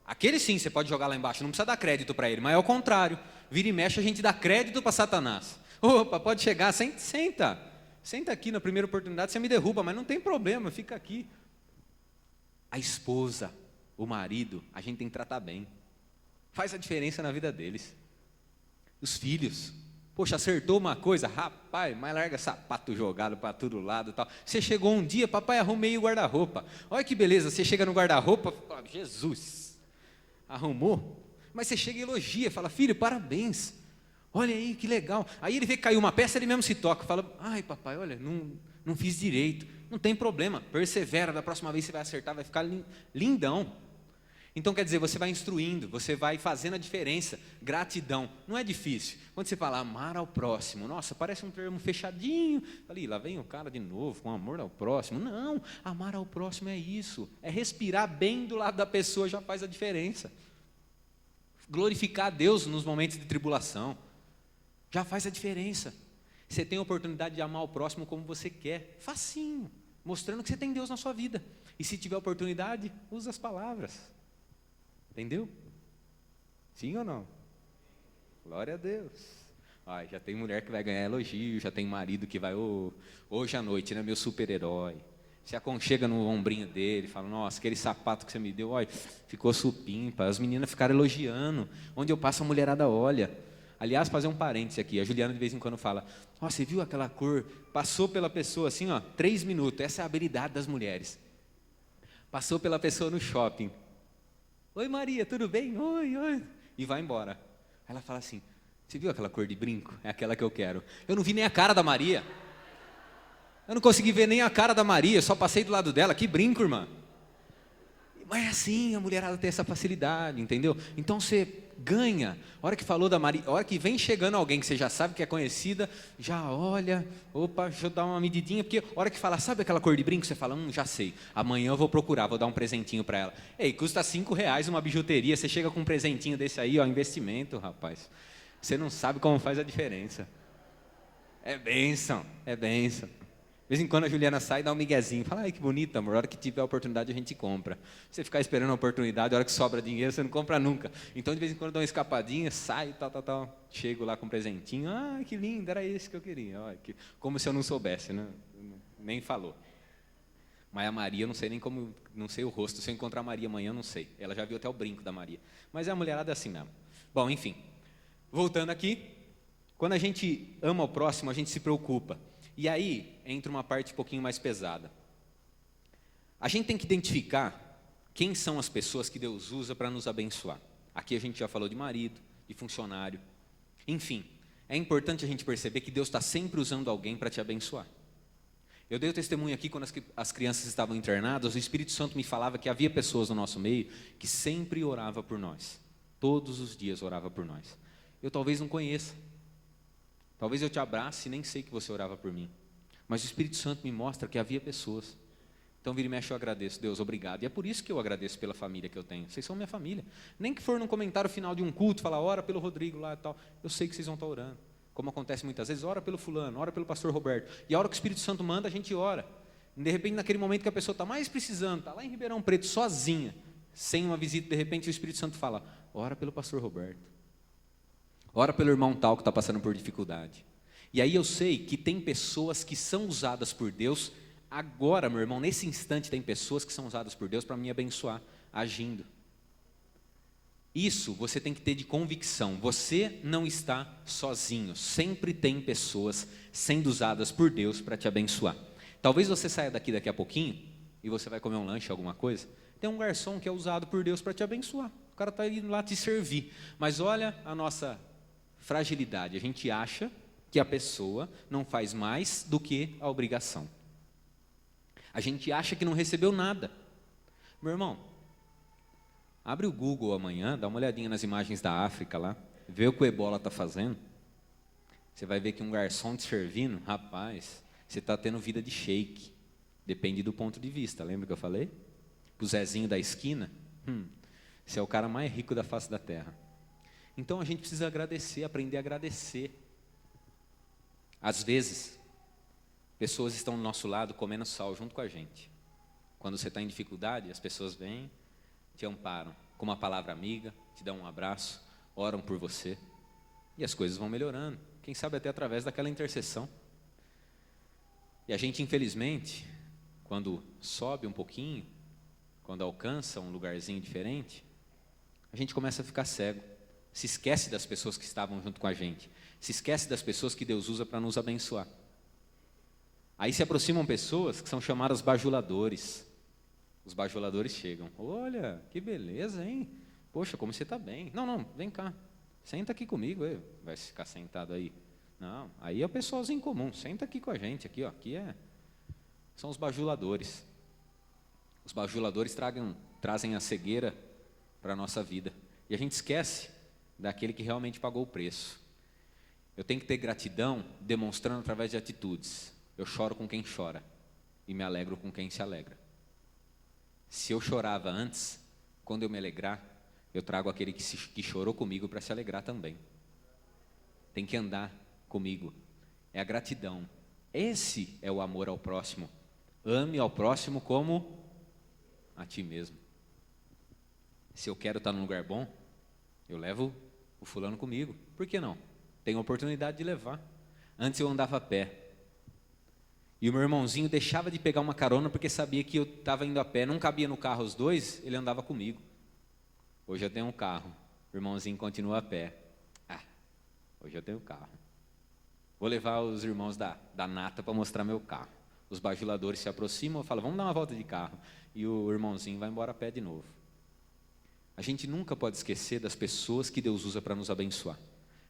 Aquele sim você pode jogar lá embaixo, não precisa dar crédito para ele, mas é o contrário. Vira e mexe, a gente dá crédito para Satanás. Opa, pode chegar, senta. Senta aqui na primeira oportunidade, você me derruba, mas não tem problema, fica aqui. A esposa, o marido, a gente tem que tratar bem. Faz a diferença na vida deles. Os filhos, poxa, acertou uma coisa, rapaz, mas larga sapato jogado para todo lado e tal. Você chegou um dia, papai, arrumei o guarda-roupa. Olha que beleza, você chega no guarda-roupa, Jesus, arrumou? Mas você chega e elogia, fala, filho, parabéns, olha aí, que legal. Aí ele vê que caiu uma peça, ele mesmo se toca, fala, ai papai, olha, não fiz direito. Não tem problema, persevera, da próxima vez você vai acertar, vai ficar lindão. Então, quer dizer, você vai instruindo, você vai fazendo a diferença. Gratidão, não é difícil. Quando você fala amar ao próximo, nossa, parece um termo fechadinho. Ali, lá vem o cara de novo, com amor ao próximo. Não, amar ao próximo é isso. É respirar bem do lado da pessoa, já faz a diferença. Glorificar a Deus nos momentos de tribulação, já faz a diferença. Você tem a oportunidade de amar o próximo como você quer, facinho, mostrando que você tem Deus na sua vida. E se tiver oportunidade, usa as palavras. Entendeu? Sim ou não? Glória a Deus. Ai, já tem mulher que vai ganhar elogio, já tem marido que vai, hoje à noite, né, meu super-herói. Se aconchega no ombrinho dele, fala, nossa, aquele sapato que você me deu, olha, ficou supimpa. As meninas ficaram elogiando. Onde eu passo, a mulherada olha. Aliás, fazer um parêntese aqui, a Juliana de vez em quando fala, ó, você viu aquela cor? Passou pela pessoa assim, ó, 3 minutos, essa é a habilidade das mulheres. Passou pela pessoa no shopping. Oi Maria, tudo bem? Oi. E vai embora. Ela fala assim, você viu aquela cor de brinco? É aquela que eu quero. Eu não vi nem a cara da Maria. Eu não consegui ver nem a cara da Maria, só passei do lado dela. Que brinco, irmã. Mas é assim, a mulherada tem essa facilidade, entendeu? Então você ganha. A hora que falou da Maria, a hora que vem chegando alguém que você já sabe que é conhecida, já olha, opa, deixa eu dar uma medidinha, porque a hora que fala, sabe aquela cor de brinco? Você fala, já sei, amanhã eu vou procurar, vou dar um presentinho para ela. Ei, custa R$ 5 uma bijuteria, você chega com um presentinho desse aí, ó, investimento, rapaz. Você não sabe como faz a diferença. É bênção, é bênção. De vez em quando a Juliana sai e dá um miguezinho. Fala, ai que bonito, amor, a hora que tiver a oportunidade a gente compra. Você ficar esperando a oportunidade, a hora que sobra dinheiro, você não compra nunca. Então, de vez em quando dá uma escapadinha, sai, tal. Chego lá com um presentinho. Ah, que lindo, era esse que eu queria. Olha, como se eu não soubesse, né? Nem falou. Mas a Maria, eu não sei nem como, não sei o rosto. Se eu encontrar a Maria amanhã, eu não sei. Ela já viu até o brinco da Maria. Mas é a mulherada assim mesmo. Bom, enfim. Voltando aqui. Quando a gente ama o próximo, a gente se preocupa. E aí entra uma parte um pouquinho mais pesada. A gente tem que identificar quem são as pessoas que Deus usa para nos abençoar. Aqui a gente já falou de marido, de funcionário. Enfim, é importante a gente perceber que Deus está sempre usando alguém para te abençoar. Eu dei o testemunho aqui quando as crianças estavam internadas, o Espírito Santo me falava que havia pessoas no nosso meio que sempre orava por nós. Todos os dias orava por nós. Eu talvez não conheça. Talvez eu te abrace e nem sei que você orava por mim. Mas o Espírito Santo me mostra que havia pessoas. Então, vira e mexe, eu agradeço. Deus, obrigado. E é por isso que eu agradeço pela família que eu tenho. Vocês são minha família. Nem que for num comentário final de um culto, falar, ora pelo Rodrigo lá e tal. Eu sei que vocês vão estar orando. Como acontece muitas vezes, ora pelo fulano, ora pelo pastor Roberto. E a hora que o Espírito Santo manda, a gente ora. E de repente, naquele momento que a pessoa está mais precisando, está lá em Ribeirão Preto, sozinha, sem uma visita, de repente o Espírito Santo fala, ora pelo pastor Roberto. Ora pelo irmão tal que está passando por dificuldade. E aí eu sei que tem pessoas que são usadas por Deus, agora, meu irmão, nesse instante tem pessoas que são usadas por Deus para me abençoar, agindo. Isso você tem que ter de convicção, você não está sozinho, sempre tem pessoas sendo usadas por Deus para te abençoar. Talvez você saia daqui a pouquinho, e você vai comer um lanche, alguma coisa, tem um garçom que é usado por Deus para te abençoar, o cara está indo lá te servir, mas olha a nossa fragilidade, a gente acha que a pessoa não faz mais do que a obrigação. A gente acha que não recebeu nada. Meu irmão, abre o Google amanhã, dá uma olhadinha nas imagens da África lá, vê o que o Ebola está fazendo. Você vai ver que um garçom te servindo, rapaz, você está tendo vida de shake. Depende do ponto de vista, lembra que eu falei? O Zezinho da esquina, você é o cara mais rico da face da terra. Então a gente precisa agradecer, aprender a agradecer. Às vezes, pessoas estão do nosso lado comendo sal junto com a gente. Quando você está em dificuldade, as pessoas vêm, te amparam com uma palavra amiga, te dão um abraço, oram por você. E as coisas vão melhorando. Quem sabe até através daquela intercessão. E a gente, infelizmente, quando sobe um pouquinho, quando alcança um lugarzinho diferente, a gente começa a ficar cego. Se esquece das pessoas que estavam junto com a gente. Se esquece das pessoas que Deus usa para nos abençoar. Aí se aproximam pessoas que são chamadas bajuladores. Os bajuladores chegam. Olha, que beleza, hein? Poxa, como você está bem. Não, vem cá. Senta aqui comigo. Vai ficar sentado aí. Não, aí é o pessoalzinho comum. Senta aqui com a gente. Aqui, ó, são os bajuladores. Os bajuladores trazem a cegueira para a nossa vida. E a gente esquece daquele que realmente pagou o preço. Eu tenho que ter gratidão demonstrando através de atitudes. Eu choro com quem chora e me alegro com quem se alegra. Se eu chorava antes, quando eu me alegrar, eu trago aquele que chorou comigo para se alegrar também. Tem que andar comigo. É a gratidão. Esse é o amor ao próximo. Ame ao próximo como a ti mesmo. Se eu quero estar num lugar bom, eu levo o fulano comigo. Por que não? Tenho a oportunidade de levar. Antes eu andava a pé. E o meu irmãozinho deixava de pegar uma carona porque sabia que eu estava indo a pé. Não cabia no carro os dois, ele andava comigo. Hoje eu tenho um carro. O irmãozinho continua a pé. Hoje eu tenho carro. Vou levar os irmãos da Nata para mostrar meu carro. Os bajuladores se aproximam e falam, vamos dar uma volta de carro. E o irmãozinho vai embora a pé de novo. A gente nunca pode esquecer das pessoas que Deus usa para nos abençoar.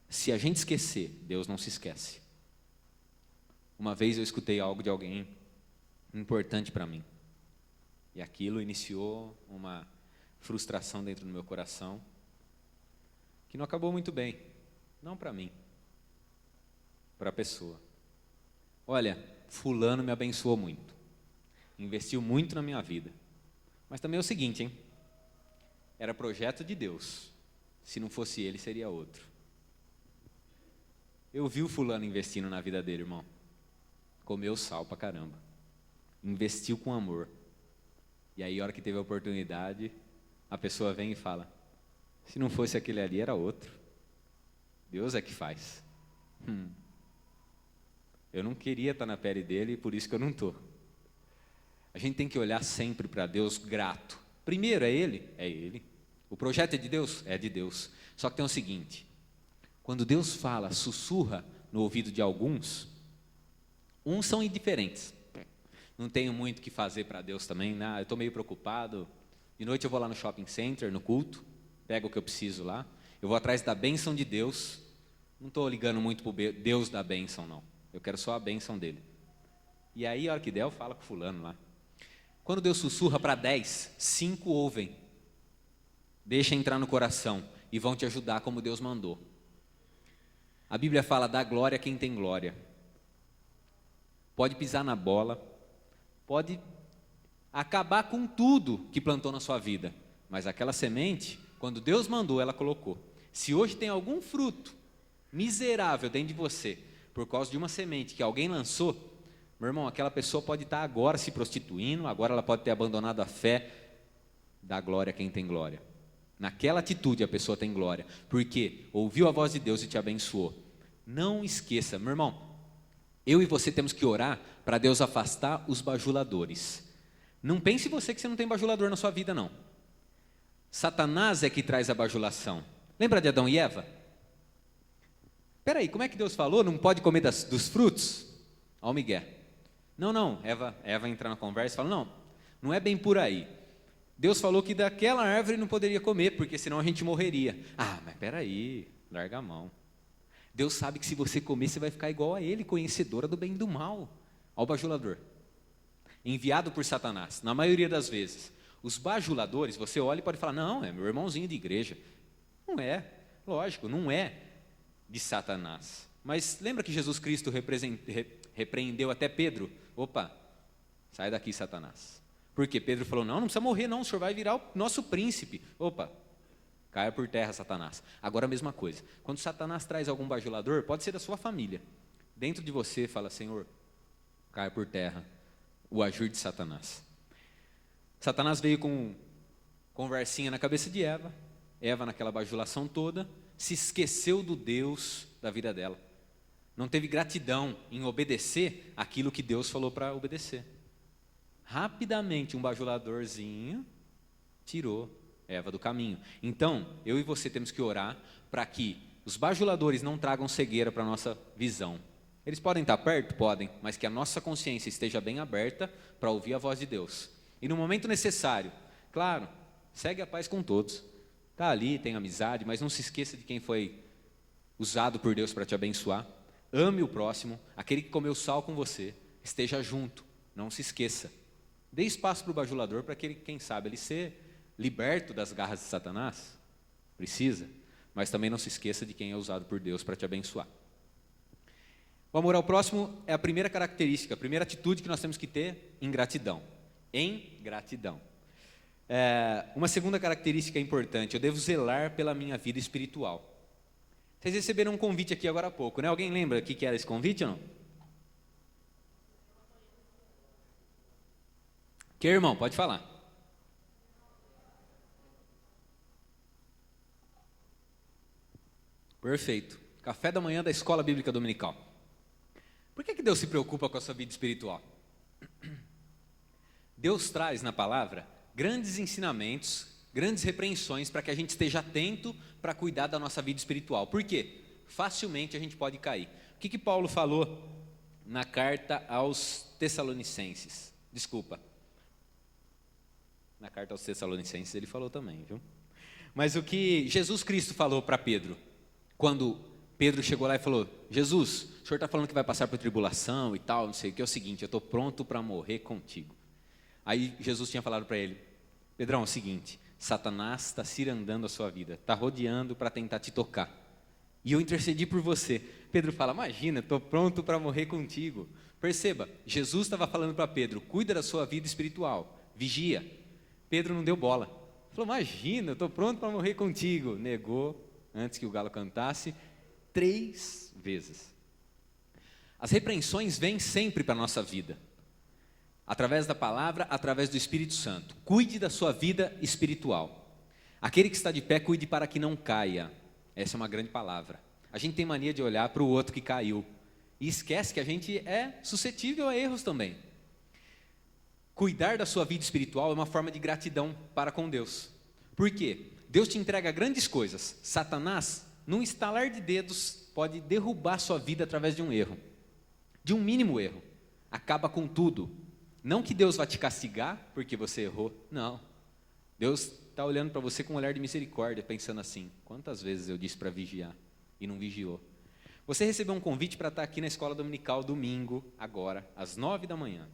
Se a gente esquecer, Deus não se esquece. Uma vez eu escutei algo de alguém importante para mim. E aquilo iniciou uma frustração dentro do meu coração. que não acabou muito bem. Não para mim, para a pessoa. Olha, fulano me abençoou muito, investiu muito na minha vida. Mas também é o seguinte, hein? Era projeto de Deus. Se não fosse ele, seria outro. Eu vi o fulano investindo na vida dele, irmão. Comeu sal pra caramba. Investiu com amor. E aí, a hora que teve a oportunidade, a pessoa vem e fala, se não fosse aquele ali, era outro. Deus é que faz. Eu não queria estar na pele dele e por isso que eu não estou. A gente tem que olhar sempre para Deus grato. Primeiro, é Ele? É Ele. O projeto é de Deus? É de Deus. Só que tem o seguinte, quando Deus fala, sussurra no ouvido de alguns, uns são indiferentes. Não tenho muito o que fazer para Deus também, né? Eu estou meio preocupado. De noite eu vou lá no shopping center, no culto, pego o que eu preciso lá. Eu vou atrás da bênção de Deus. Não estou ligando muito para o Deus da bênção, não. Eu quero só a bênção dele. E aí, a hora que der, eu falo com fulano lá. Quando Deus sussurra para 10, 5 ouvem. Deixa entrar no coração e vão te ajudar como Deus mandou. A Bíblia fala, dá glória a quem tem glória. Pode pisar na bola, pode acabar com tudo que plantou na sua vida, mas aquela semente, quando Deus mandou, ela colocou. Se hoje tem algum fruto miserável dentro de você, por causa de uma semente que alguém lançou, meu irmão, aquela pessoa pode estar agora se prostituindo, agora ela pode ter abandonado a fé. Dá glória a quem tem glória. Naquela atitude a pessoa tem glória, porque ouviu a voz de Deus e te abençoou. Não esqueça, meu irmão, eu e você temos que orar para Deus afastar os bajuladores. Não pense você que você não tem bajulador na sua vida, não. Satanás é que traz a bajulação. Lembra de Adão e Eva? Espera aí, como é que Deus falou? Não pode comer dos frutos? Ó o Miguel. Não, Eva entra na conversa e fala, não é bem por aí. Deus falou que daquela árvore não poderia comer, porque senão a gente morreria. Ah, mas espera aí, larga a mão. Deus sabe que se você comer, você vai ficar igual a ele, conhecedora do bem e do mal. Ó o bajulador. Enviado por Satanás, na maioria das vezes. Os bajuladores, você olha e pode falar, não, é meu irmãozinho de igreja. Não é, lógico, não é de Satanás. Mas lembra que Jesus Cristo repreendeu até Pedro? Opa, sai daqui, Satanás. Porque Pedro falou, não precisa morrer não, o senhor vai virar o nosso príncipe. Opa, caia por terra, Satanás. Agora a mesma coisa, quando Satanás traz algum bajulador, pode ser da sua família. Dentro de você fala, Senhor, caia por terra o agir de Satanás. Satanás veio com conversinha na cabeça de Eva, Eva naquela bajulação toda, se esqueceu do Deus da vida dela. Não teve gratidão em obedecer aquilo que Deus falou para obedecer. Rapidamente um bajuladorzinho tirou Eva do caminho. Então, eu e você temos que orar para que os bajuladores não tragam cegueira para a nossa visão. Eles podem estar perto? Podem, mas que a nossa consciência esteja bem aberta para ouvir a voz de Deus. E no momento necessário, claro, segue a paz com todos. Está ali, tem amizade, mas não se esqueça de quem foi usado por Deus para te abençoar. Ame o próximo, aquele que comeu sal com você, esteja junto, não se esqueça. Dê espaço para o bajulador para que ele, quem sabe, ele ser liberto das garras de Satanás. Precisa, mas também não se esqueça de quem é usado por Deus para te abençoar. O amor ao próximo é a primeira característica, a primeira atitude que nós temos que ter em gratidão. Em gratidão. Uma segunda característica importante, eu devo zelar pela minha vida espiritual. Vocês receberam um convite aqui agora há pouco, né? Alguém lembra o que era esse convite ou não? Que irmão, pode falar. Perfeito. Café da manhã da Escola Bíblica Dominical. Por que Deus se preocupa com a sua vida espiritual? Deus traz na palavra grandes ensinamentos, grandes repreensões para que a gente esteja atento para cuidar da nossa vida espiritual. Por quê? Facilmente a gente pode cair. O que Paulo falou na carta aos Tessalonicenses? Desculpa. Na carta aos Tessalonicenses ele falou também, viu? Mas o que Jesus Cristo falou para Pedro, quando Pedro chegou lá e falou, Jesus, o senhor está falando que vai passar por tribulação e tal, não sei o que, é o seguinte, eu estou pronto para morrer contigo. Aí Jesus tinha falado para ele, Pedrão, é o seguinte, Satanás está cirandando a sua vida, está rodeando para tentar te tocar. E eu intercedi por você. Pedro fala, imagina, estou pronto para morrer contigo. Perceba, Jesus estava falando para Pedro, cuida da sua vida espiritual, vigia. Pedro não deu bola. Falou, imagina, eu estou pronto para morrer contigo. Negou, antes que o galo cantasse, 3 vezes. As repreensões vêm sempre para a nossa vida. Através da palavra, através do Espírito Santo. Cuide da sua vida espiritual. Aquele que está de pé, cuide para que não caia. Essa é uma grande palavra. A gente tem mania de olhar para o outro que caiu e esquece que a gente é suscetível a erros também. Cuidar da sua vida espiritual é uma forma de gratidão para com Deus. Por quê? Deus te entrega grandes coisas. Satanás, num estalar de dedos, pode derrubar sua vida através de um erro. De um mínimo erro. Acaba com tudo. Não que Deus vai te castigar porque você errou. Não. Deus está olhando para você com um olhar de misericórdia, pensando assim, quantas vezes eu disse para vigiar e não vigiou? Você recebeu um convite para estar aqui na escola dominical domingo, agora, às 9 da manhã.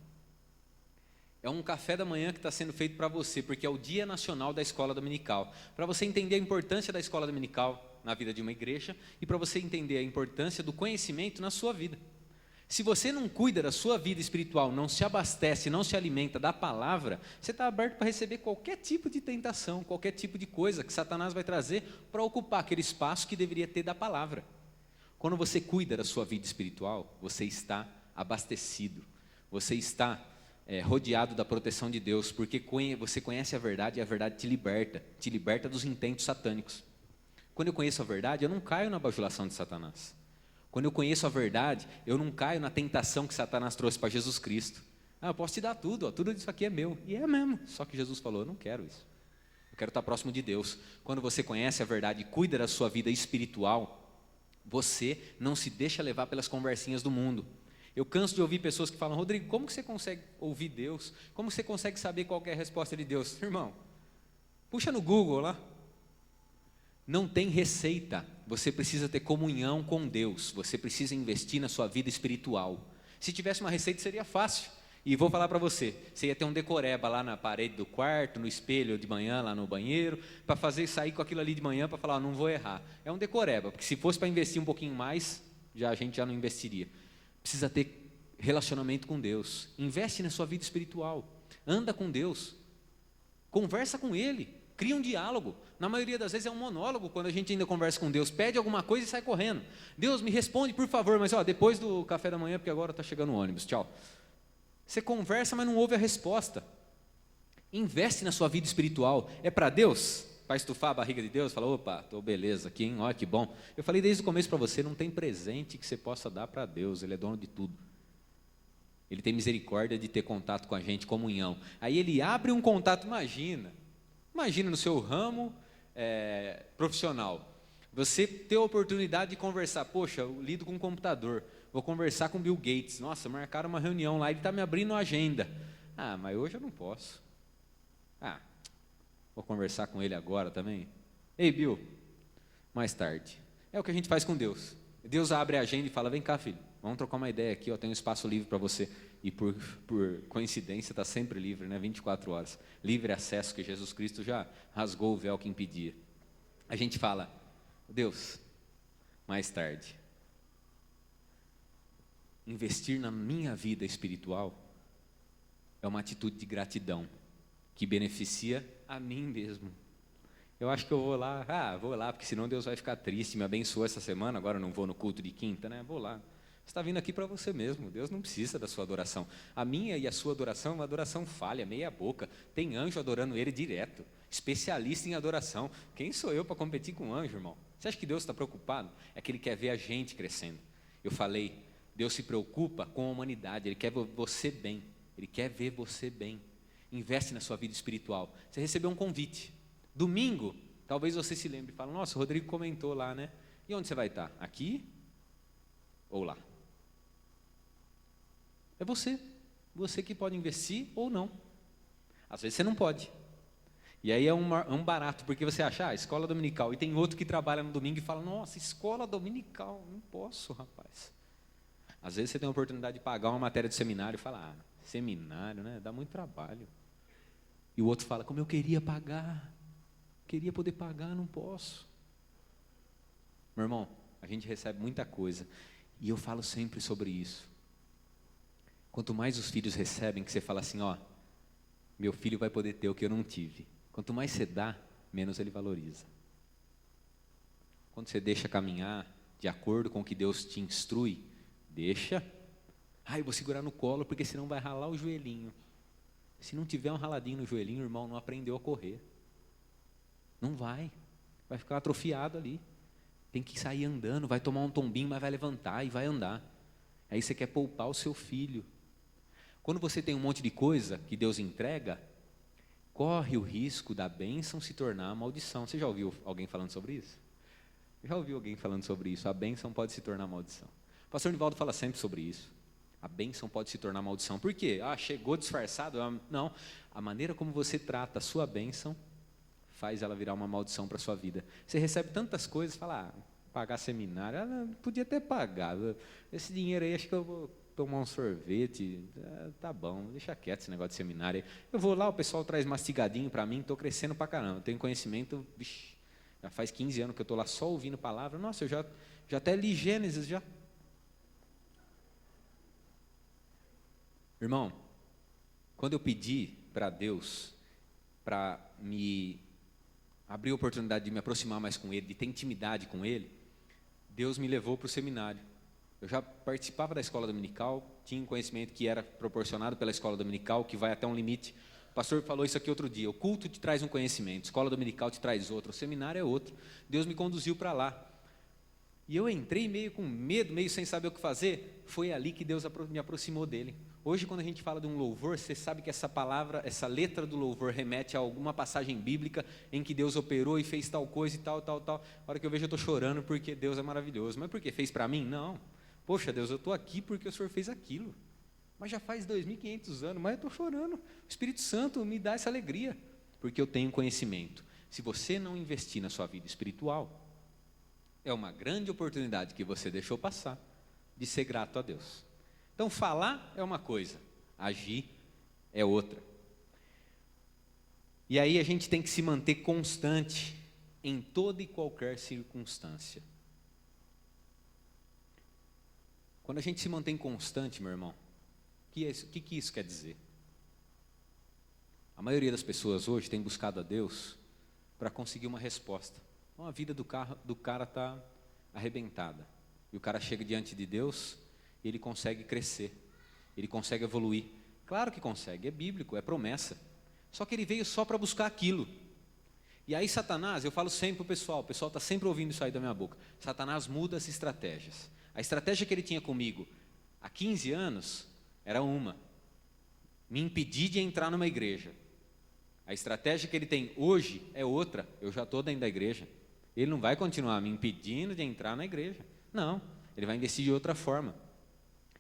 É um café da manhã que está sendo feito para você, porque é o Dia Nacional da Escola Dominical. Para você entender a importância da escola dominical na vida de uma igreja e para você entender a importância do conhecimento na sua vida. Se você não cuida da sua vida espiritual, não se abastece, não se alimenta da palavra, você está aberto para receber qualquer tipo de tentação, qualquer tipo de coisa que Satanás vai trazer para ocupar aquele espaço que deveria ter da palavra. Quando você cuida da sua vida espiritual, você está abastecido, você está rodeado da proteção de Deus, porque você conhece a verdade e a verdade te liberta dos intentos satânicos. Quando eu conheço a verdade, eu não caio na bajulação de Satanás. Quando eu conheço a verdade, eu não caio na tentação que Satanás trouxe para Jesus Cristo. Eu posso te dar tudo, tudo isso aqui é meu. E é mesmo, só que Jesus falou, eu não quero isso. Eu quero estar próximo de Deus. Quando você conhece a verdade e cuida da sua vida espiritual, você não se deixa levar pelas conversinhas do mundo. Eu canso de ouvir pessoas que falam, Rodrigo, como que você consegue ouvir Deus? Como você consegue saber qual é a resposta de Deus? Irmão, puxa no Google lá. Não tem receita, você precisa ter comunhão com Deus, você precisa investir na sua vida espiritual. Se tivesse uma receita seria fácil, e vou falar para você, você ia ter um decoreba lá na parede do quarto, no espelho de manhã, lá no banheiro, para fazer sair com aquilo ali de manhã, para falar, não vou errar. É um decoreba, porque se fosse para investir um pouquinho mais, a gente já não investiria. Precisa ter relacionamento com Deus, investe na sua vida espiritual, anda com Deus, conversa com Ele. Cria um diálogo, na maioria das vezes é um monólogo quando a gente ainda conversa com Deus, pede alguma coisa e sai correndo. Deus, me responde por favor, mas depois do café da manhã, porque agora está chegando o ônibus, tchau. Você conversa, mas não ouve a resposta. Investe na sua vida espiritual, é para Deus? Para estufar a barriga de Deus, fala, opa, estou beleza aqui, hein? Olha que bom. Eu falei desde o começo para você, não tem presente que você possa dar para Deus, Ele é dono de tudo. Ele tem misericórdia de ter contato com a gente, comunhão. Aí Ele abre um contato, Imagina no seu ramo profissional, você ter a oportunidade de conversar, poxa, eu lido com um computador, vou conversar com Bill Gates, nossa, marcaram uma reunião lá, ele está me abrindo a agenda, mas hoje eu não posso, vou conversar com ele agora também, ei Bill, mais tarde, é o que a gente faz com Deus, Deus abre a agenda e fala, vem cá filho, vamos trocar uma ideia aqui, tem um espaço livre para você. E por coincidência está sempre livre, 24 horas. Livre acesso, que Jesus Cristo já rasgou o véu que impedia. A gente fala, Deus, mais tarde. Investir na minha vida espiritual é uma atitude de gratidão, que beneficia a mim mesmo. Eu acho que eu vou lá, porque senão Deus vai ficar triste, me abençoou essa semana, agora eu não vou no culto de quinta, vou lá. Você está vindo aqui para você mesmo, Deus não precisa da sua adoração. A minha e a sua adoração é uma adoração falha, meia boca. Tem anjo adorando Ele direto, especialista em adoração. Quem sou eu para competir com anjo, irmão? Você acha que Deus está preocupado? É que Ele quer ver a gente crescendo. Eu falei, Deus se preocupa com a humanidade, Ele quer ver você bem. Ele quer ver você bem. Investe na sua vida espiritual. Você recebeu um convite. Domingo, talvez você se lembre e fale, nossa, o Rodrigo comentou lá, E onde você vai estar? Aqui ou lá? É você que pode investir ou não. Às vezes você não pode. E aí é um barato, porque você acha, escola dominical, e tem outro que trabalha no domingo e fala, nossa, escola dominical, não posso, rapaz. Às vezes você tem a oportunidade de pagar uma matéria de seminário e fala, seminário, dá muito trabalho. E o outro fala, como eu queria pagar. queria poder pagar, não posso. Meu irmão, a gente recebe muita coisa, e eu falo sempre sobre isso. Quanto mais os filhos recebem, que você fala assim, ó, meu filho vai poder ter o que eu não tive. Quanto mais você dá, menos ele valoriza. Quando você deixa caminhar de acordo com o que Deus te instrui, deixa. Eu vou segurar no colo, porque senão vai ralar o joelhinho. Se não tiver um raladinho no joelhinho, o irmão não aprendeu a correr. Não vai ficar atrofiado ali. Tem que sair andando, vai tomar um tombinho, mas vai levantar e vai andar. Aí você quer poupar o seu filho. Quando você tem um monte de coisa que Deus entrega, corre o risco da bênção se tornar maldição. Você já ouviu alguém falando sobre isso? Já ouviu alguém falando sobre isso? A bênção pode se tornar maldição. O pastor Nivaldo fala sempre sobre isso. A bênção pode se tornar maldição. Por quê? Chegou disfarçado? Não. A maneira como você trata a sua bênção faz ela virar uma maldição para a sua vida. Você recebe tantas coisas, fala, pagar seminário, podia ter pagado. Esse dinheiro aí, acho que eu vou tomar um sorvete. Tá bom, deixa quieto esse negócio de seminário aí. Eu vou lá, o pessoal traz mastigadinho para mim, estou crescendo para caramba. Tenho conhecimento, já faz 15 anos que eu estou lá só ouvindo palavra. Nossa, eu já até li Gênesis já. Irmão, quando eu pedi para Deus para me abrir a oportunidade de me aproximar mais com Ele, de ter intimidade com Ele, Deus me levou para o seminário. Eu já participava da escola dominical, tinha um conhecimento que era proporcionado pela escola dominical, que vai até um limite. O pastor falou isso aqui outro dia, o culto te traz um conhecimento, a escola dominical te traz outro, o seminário é outro. Deus me conduziu para lá. E eu entrei meio com medo, meio sem saber o que fazer. Foi ali que Deus me aproximou dele. Hoje, quando a gente fala de um louvor, você sabe que essa palavra, essa letra do louvor remete a alguma passagem bíblica em que Deus operou e fez tal coisa e tal. A hora que eu vejo, eu estou chorando porque Deus é maravilhoso. Mas por quê? Fez para mim? Não. Poxa, Deus, eu estou aqui porque o Senhor fez aquilo. Mas já faz 2.500 anos, mas eu estou chorando. O Espírito Santo me dá essa alegria, porque eu tenho conhecimento. Se você não investir na sua vida espiritual, é uma grande oportunidade que você deixou passar de ser grato a Deus. Então, falar é uma coisa, agir é outra. E aí a gente tem que se manter constante em toda e qualquer circunstância. Quando a gente se mantém constante, meu irmão, o que isso quer dizer? A maioria das pessoas hoje tem buscado a Deus para conseguir uma resposta. Então, a vida do cara está arrebentada. E o cara chega diante de Deus e ele consegue crescer. Ele consegue evoluir. Claro que consegue, é bíblico, é promessa. Só que ele veio só para buscar aquilo. E aí Satanás, eu falo sempre para o pessoal está sempre ouvindo isso aí da minha boca. Satanás muda as estratégias. A estratégia que ele tinha comigo há 15 anos era uma. Me impedir de entrar numa igreja. A estratégia que ele tem hoje é outra. Eu já estou dentro da igreja. Ele não vai continuar me impedindo de entrar na igreja. Não, ele vai investir de outra forma.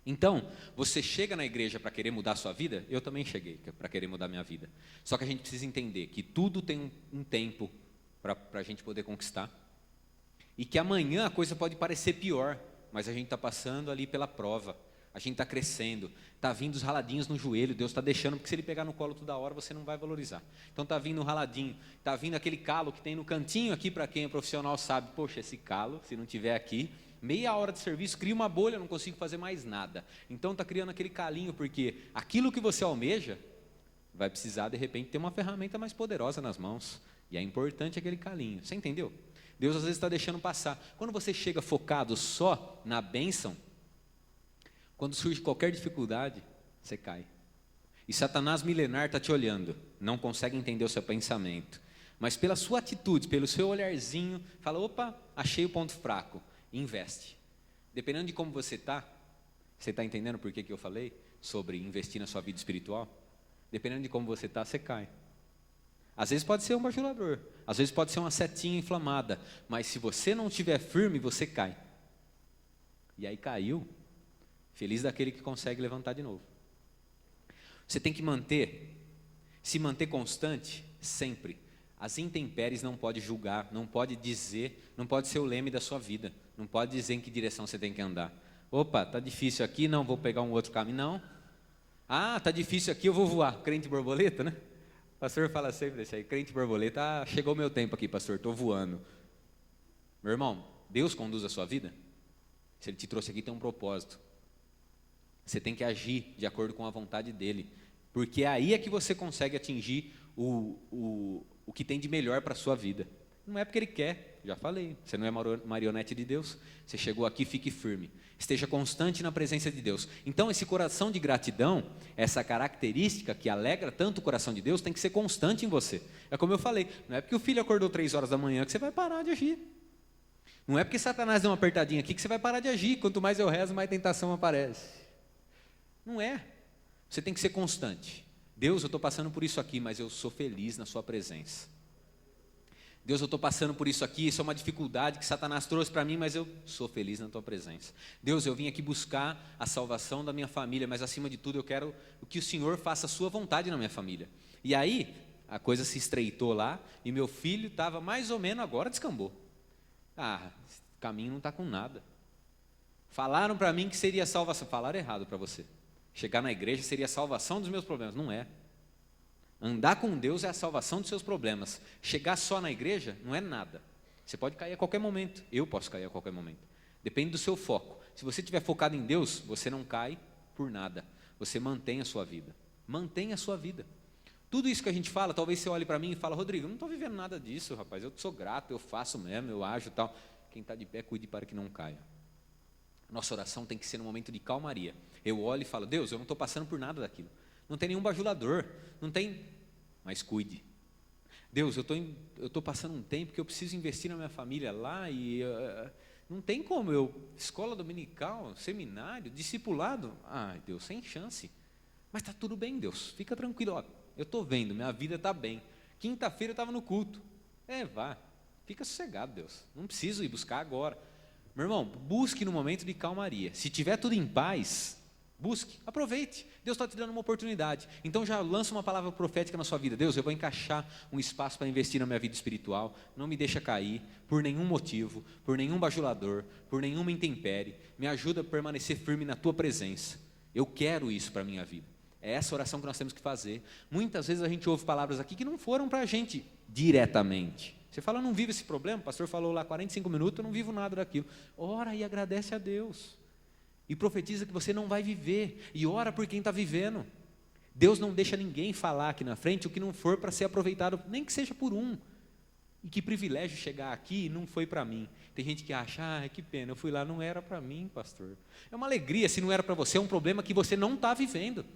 Então, você chega na igreja para querer mudar a sua vida? Eu também cheguei para querer mudar a minha vida. Só que a gente precisa entender que tudo tem um tempo para a gente poder conquistar. E que amanhã a coisa pode parecer pior, mas a gente está passando ali pela prova. A gente está crescendo, está vindo os raladinhos no joelho, Deus está deixando, porque se Ele pegar no colo toda hora, você não vai valorizar. Então está vindo o raladinho, está vindo aquele calo que tem no cantinho aqui, para quem é profissional sabe, poxa, esse calo, se não tiver aqui, meia hora de serviço, cria uma bolha, não consigo fazer mais nada. Então está criando aquele calinho, porque aquilo que você almeja, vai precisar de repente ter uma ferramenta mais poderosa nas mãos, e é importante aquele calinho, você entendeu? Deus às vezes está deixando passar. Quando você chega focado só na bênção, quando surge qualquer dificuldade, você cai. E Satanás milenar está te olhando, não consegue entender o seu pensamento. Mas pela sua atitude, pelo seu olharzinho, fala, opa, achei o ponto fraco, investe. Dependendo de como você está entendendo por que eu falei sobre investir na sua vida espiritual? Dependendo de como você está, você cai. Às vezes pode ser um bajulador, às vezes pode ser uma setinha inflamada, mas se você não estiver firme, você cai. E aí caiu. Feliz daquele que consegue levantar de novo. Você tem que se manter constante sempre. As intempéries não pode julgar, não pode dizer, não pode ser o leme da sua vida. Não pode dizer em que direção você tem que andar. Opa, está difícil aqui, não, vou pegar um outro caminho. Não. Ah, está difícil aqui, eu vou voar. Crente borboleta, né? pastor fala sempre isso aí, crente borboleta, chegou o meu tempo aqui, pastor, estou voando. Meu irmão, Deus conduz a sua vida? Se Ele te trouxe aqui, tem um propósito. Você tem que agir de acordo com a vontade dEle, porque aí é que você consegue atingir o que tem de melhor para a sua vida. Não é porque Ele quer, já falei, você não é marionete de Deus, você chegou aqui, fique firme, esteja constante na presença de Deus. Então esse coração de gratidão, essa característica que alegra tanto o coração de Deus, tem que ser constante em você. É como eu falei, não é porque o filho acordou 3 horas da manhã que você vai parar de agir. Não é porque Satanás deu uma apertadinha aqui que você vai parar de agir. Quanto mais eu rezo, mais tentação aparece. Não é. Você tem que ser constante. Deus, eu estou passando por isso aqui, mas eu sou feliz na sua presença. Deus, eu estou passando por isso aqui, isso é uma dificuldade que Satanás trouxe para mim, mas eu sou feliz na tua presença. Deus, eu vim aqui buscar a salvação da minha família, mas acima de tudo eu quero que o Senhor faça a sua vontade na minha família. E aí, a coisa se estreitou lá, e meu filho estava mais ou menos, agora descambou. Esse caminho não está com nada. Falaram para mim que seria salvação. Falaram errado para você. Chegar na igreja seria a salvação dos meus problemas. Não é. Andar com Deus é a salvação dos seus problemas. Chegar só na igreja não é nada. Você pode cair a qualquer momento. Eu posso cair a qualquer momento. Depende do seu foco. Se você estiver focado em Deus, você não cai por nada. Você mantém a sua vida. Mantenha a sua vida. Tudo isso que a gente fala, talvez você olhe para mim e fale, Rodrigo, eu não estou vivendo nada disso, rapaz, eu sou grato, eu faço mesmo, eu ajo e tal. Quem está de pé, cuide para que não caia. Nossa oração tem que ser num momento de calmaria. Eu olho e falo, Deus, eu não estou passando por nada daquilo. Não tem nenhum bajulador, não tem, mas cuide. Deus, eu estou passando um tempo que eu preciso investir na minha família lá e não tem como escola dominical, seminário, discipulado. Deus, sem chance. Mas está tudo bem, Deus, fica tranquilo, ó. Eu estou vendo, minha vida está bem. Quinta-feira eu estava no culto. Vá, fica sossegado, Deus. Não preciso ir buscar agora. Meu irmão, busque no momento de calmaria. Se tiver tudo em paz, busque, aproveite. Deus está te dando uma oportunidade. Então já lança uma palavra profética na sua vida. Deus, eu vou encaixar um espaço para investir na minha vida espiritual. Não me deixa cair por nenhum motivo, por nenhum bajulador, por nenhuma intempérie. Me ajuda a permanecer firme na tua presença. Eu quero isso para a minha vida. É essa oração que nós temos que fazer. Muitas vezes a gente ouve palavras aqui que não foram para a gente diretamente. Você fala, eu não vivo esse problema, o pastor falou lá 45 minutos, eu não vivo nada daquilo. Ora e agradece a Deus. E profetiza que você não vai viver. E ora por quem está vivendo. Deus não deixa ninguém falar aqui na frente o que não for para ser aproveitado, nem que seja por um. E que privilégio chegar aqui e não foi para mim. Tem gente que acha, que pena, eu fui lá, não era para mim, pastor. É uma alegria, se não era para você, é um problema que você não está vivendo.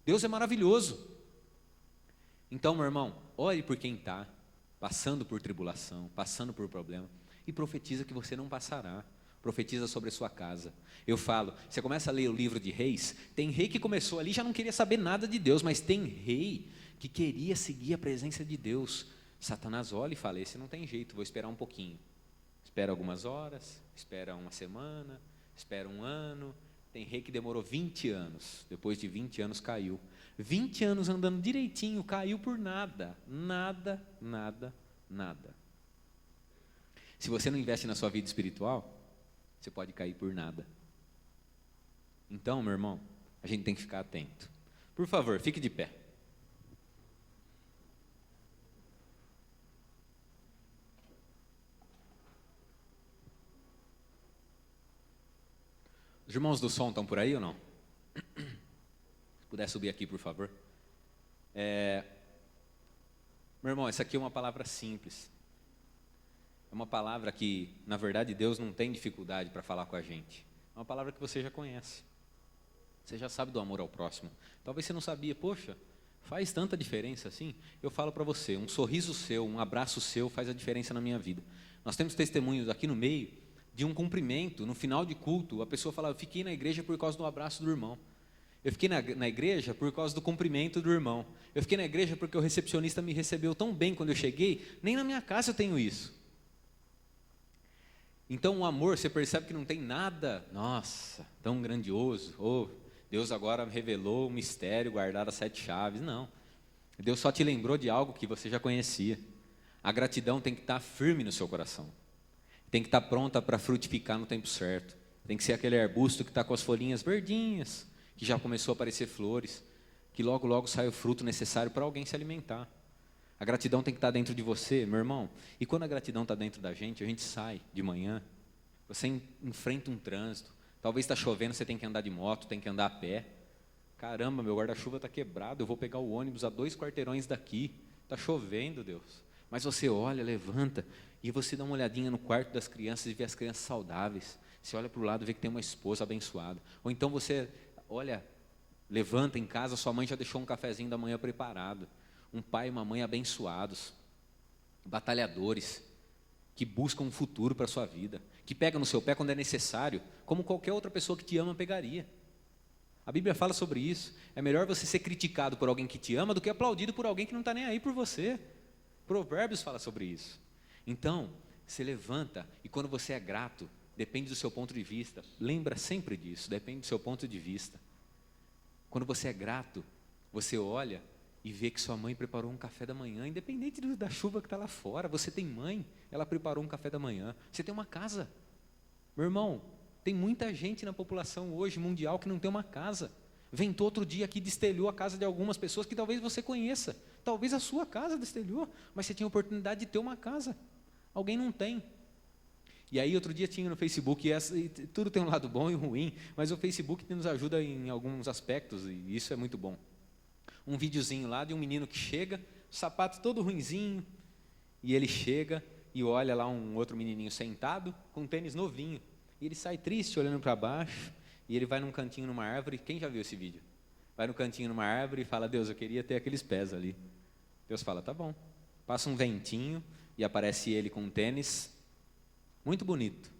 Deus é maravilhoso. Então, meu irmão, ore por quem está passando por tribulação, passando por problema, e profetiza que você não passará. Profetiza sobre a sua casa. Eu falo, você começa a ler o livro de Reis, tem rei que começou ali, já não queria saber nada de Deus, mas tem rei que queria seguir a presença de Deus. Satanás olha e fala, esse não tem jeito, vou esperar um pouquinho. Espera algumas horas, espera uma semana, espera um ano. Tem rei que demorou 20 anos, depois de 20 anos caiu. 20 anos andando direitinho, caiu por nada. Nada, nada, nada. Se você não investe na sua vida espiritual, você pode cair por nada. Então, meu irmão, a gente tem que ficar atento. Por favor, fique de pé. Os irmãos do som estão por aí ou não? Se puder subir aqui, por favor. Meu irmão, essa aqui é uma palavra simples. É uma palavra que, na verdade, Deus não tem dificuldade para falar com a gente. É uma palavra que você já conhece. Você já sabe do amor ao próximo. Talvez você não sabia, poxa, faz tanta diferença assim? Eu falo para você, um sorriso seu, um abraço seu faz a diferença na minha vida. Nós temos testemunhos aqui no meio de um cumprimento, no final de culto, a pessoa fala, eu fiquei na igreja por causa do abraço do irmão. Eu fiquei na igreja por causa do cumprimento do irmão. Eu fiquei na igreja porque o recepcionista me recebeu tão bem quando eu cheguei, nem na minha casa eu tenho isso. Então o amor, você percebe que não tem nada, nossa, tão grandioso, Deus agora revelou um mistério, guardado as 7 chaves, não. Deus só te lembrou de algo que você já conhecia. A gratidão tem que estar firme no seu coração. Tem que estar pronta para frutificar no tempo certo. Tem que ser aquele arbusto que está com as folhinhas verdinhas, que já começou a aparecer flores. que logo, logo sai o fruto necessário para alguém se alimentar. A gratidão tem que estar dentro de você, meu irmão. E quando a gratidão está dentro da gente, a gente sai de manhã, você enfrenta um trânsito, talvez está chovendo, você tem que andar de moto, tem que andar a pé. Caramba, meu guarda-chuva está quebrado, eu vou pegar o ônibus a 2 quarteirões daqui, está chovendo, Deus. Mas você olha, levanta, e você dá uma olhadinha no quarto das crianças e vê as crianças saudáveis. Você olha para o lado e vê que tem uma esposa abençoada. Ou então você olha, levanta em casa, sua mãe já deixou um cafezinho da manhã preparado. Um pai e uma mãe abençoados, batalhadores, que buscam um futuro para a sua vida, que pegam no seu pé quando é necessário, como qualquer outra pessoa que te ama pegaria. A Bíblia fala sobre isso. É melhor você ser criticado por alguém que te ama do que aplaudido por alguém que não está nem aí por você. Provérbios fala sobre isso. Então, você levanta e quando você é grato, depende do seu ponto de vista. Lembra sempre disso, depende do seu ponto de vista. Quando você é grato, você olha e vê que sua mãe preparou um café da manhã, independente da chuva que está lá fora. Você tem mãe, ela preparou um café da manhã. Você tem uma casa. Meu irmão, tem muita gente na população hoje mundial que não tem uma casa. Ventou outro dia aqui, destelhou a casa de algumas pessoas que talvez você conheça. Talvez a sua casa destelhou, mas você tinha a oportunidade de ter uma casa. Alguém não tem. E aí outro dia tinha no Facebook, e tudo tem um lado bom e ruim, mas o Facebook nos ajuda em alguns aspectos, e isso é muito bom. Um videozinho lá de um menino que chega, sapato todo ruinzinho, e ele chega e olha lá um outro menininho sentado, com um tênis novinho. E ele sai triste, olhando para baixo, e ele vai num cantinho numa árvore. Quem já viu esse vídeo? Vai no cantinho numa árvore e fala, Deus, eu queria ter aqueles pés ali. Deus fala, tá bom. Passa um ventinho e aparece ele com um tênis muito bonito.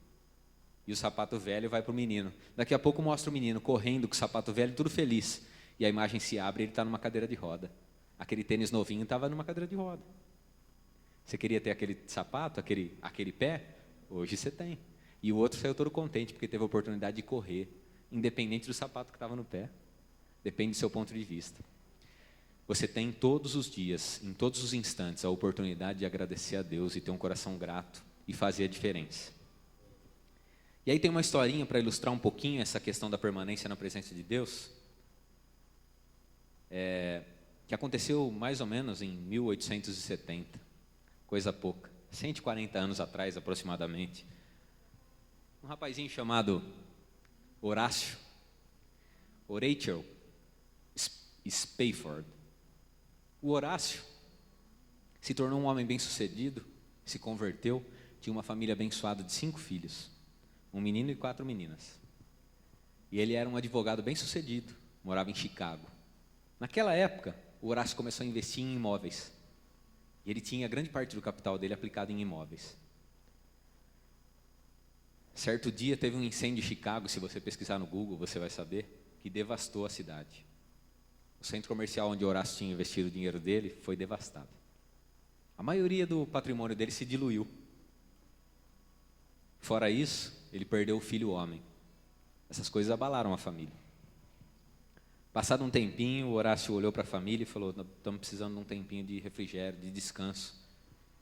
E o sapato velho vai para o menino. Daqui a pouco mostra o menino correndo com o sapato velho, tudo feliz. E a imagem se abre e ele está numa cadeira de roda. Aquele tênis novinho estava numa cadeira de roda. Você queria ter aquele sapato, aquele pé? Hoje você tem. E o outro saiu todo contente, porque teve a oportunidade de correr, independente do sapato que estava no pé. Depende do seu ponto de vista. Você tem todos os dias, em todos os instantes, a oportunidade de agradecer a Deus e ter um coração grato e fazer a diferença. E aí tem uma historinha para ilustrar um pouquinho essa questão da permanência na presença de Deus, que aconteceu mais ou menos em 1870, coisa pouca, 140 anos atrás aproximadamente. Um rapazinho chamado Horatio Spafford. O Horácio se tornou um homem bem-sucedido, se converteu, tinha uma família abençoada de 5 filhos, um menino e 4 meninas. E ele era um advogado bem-sucedido, morava em Chicago. Naquela época, o Horácio começou a investir em imóveis. E ele tinha grande parte do capital dele aplicado em imóveis. Certo dia teve um incêndio em Chicago, se você pesquisar no Google, você vai saber, que devastou a cidade. O centro comercial onde o Horácio tinha investido o dinheiro dele foi devastado. A maioria do patrimônio dele se diluiu. Fora isso, ele perdeu o filho homem. Essas coisas abalaram a família. Passado um tempinho, o Horácio olhou para a família e falou, estamos precisando de um tempinho de refrigério, de descanso.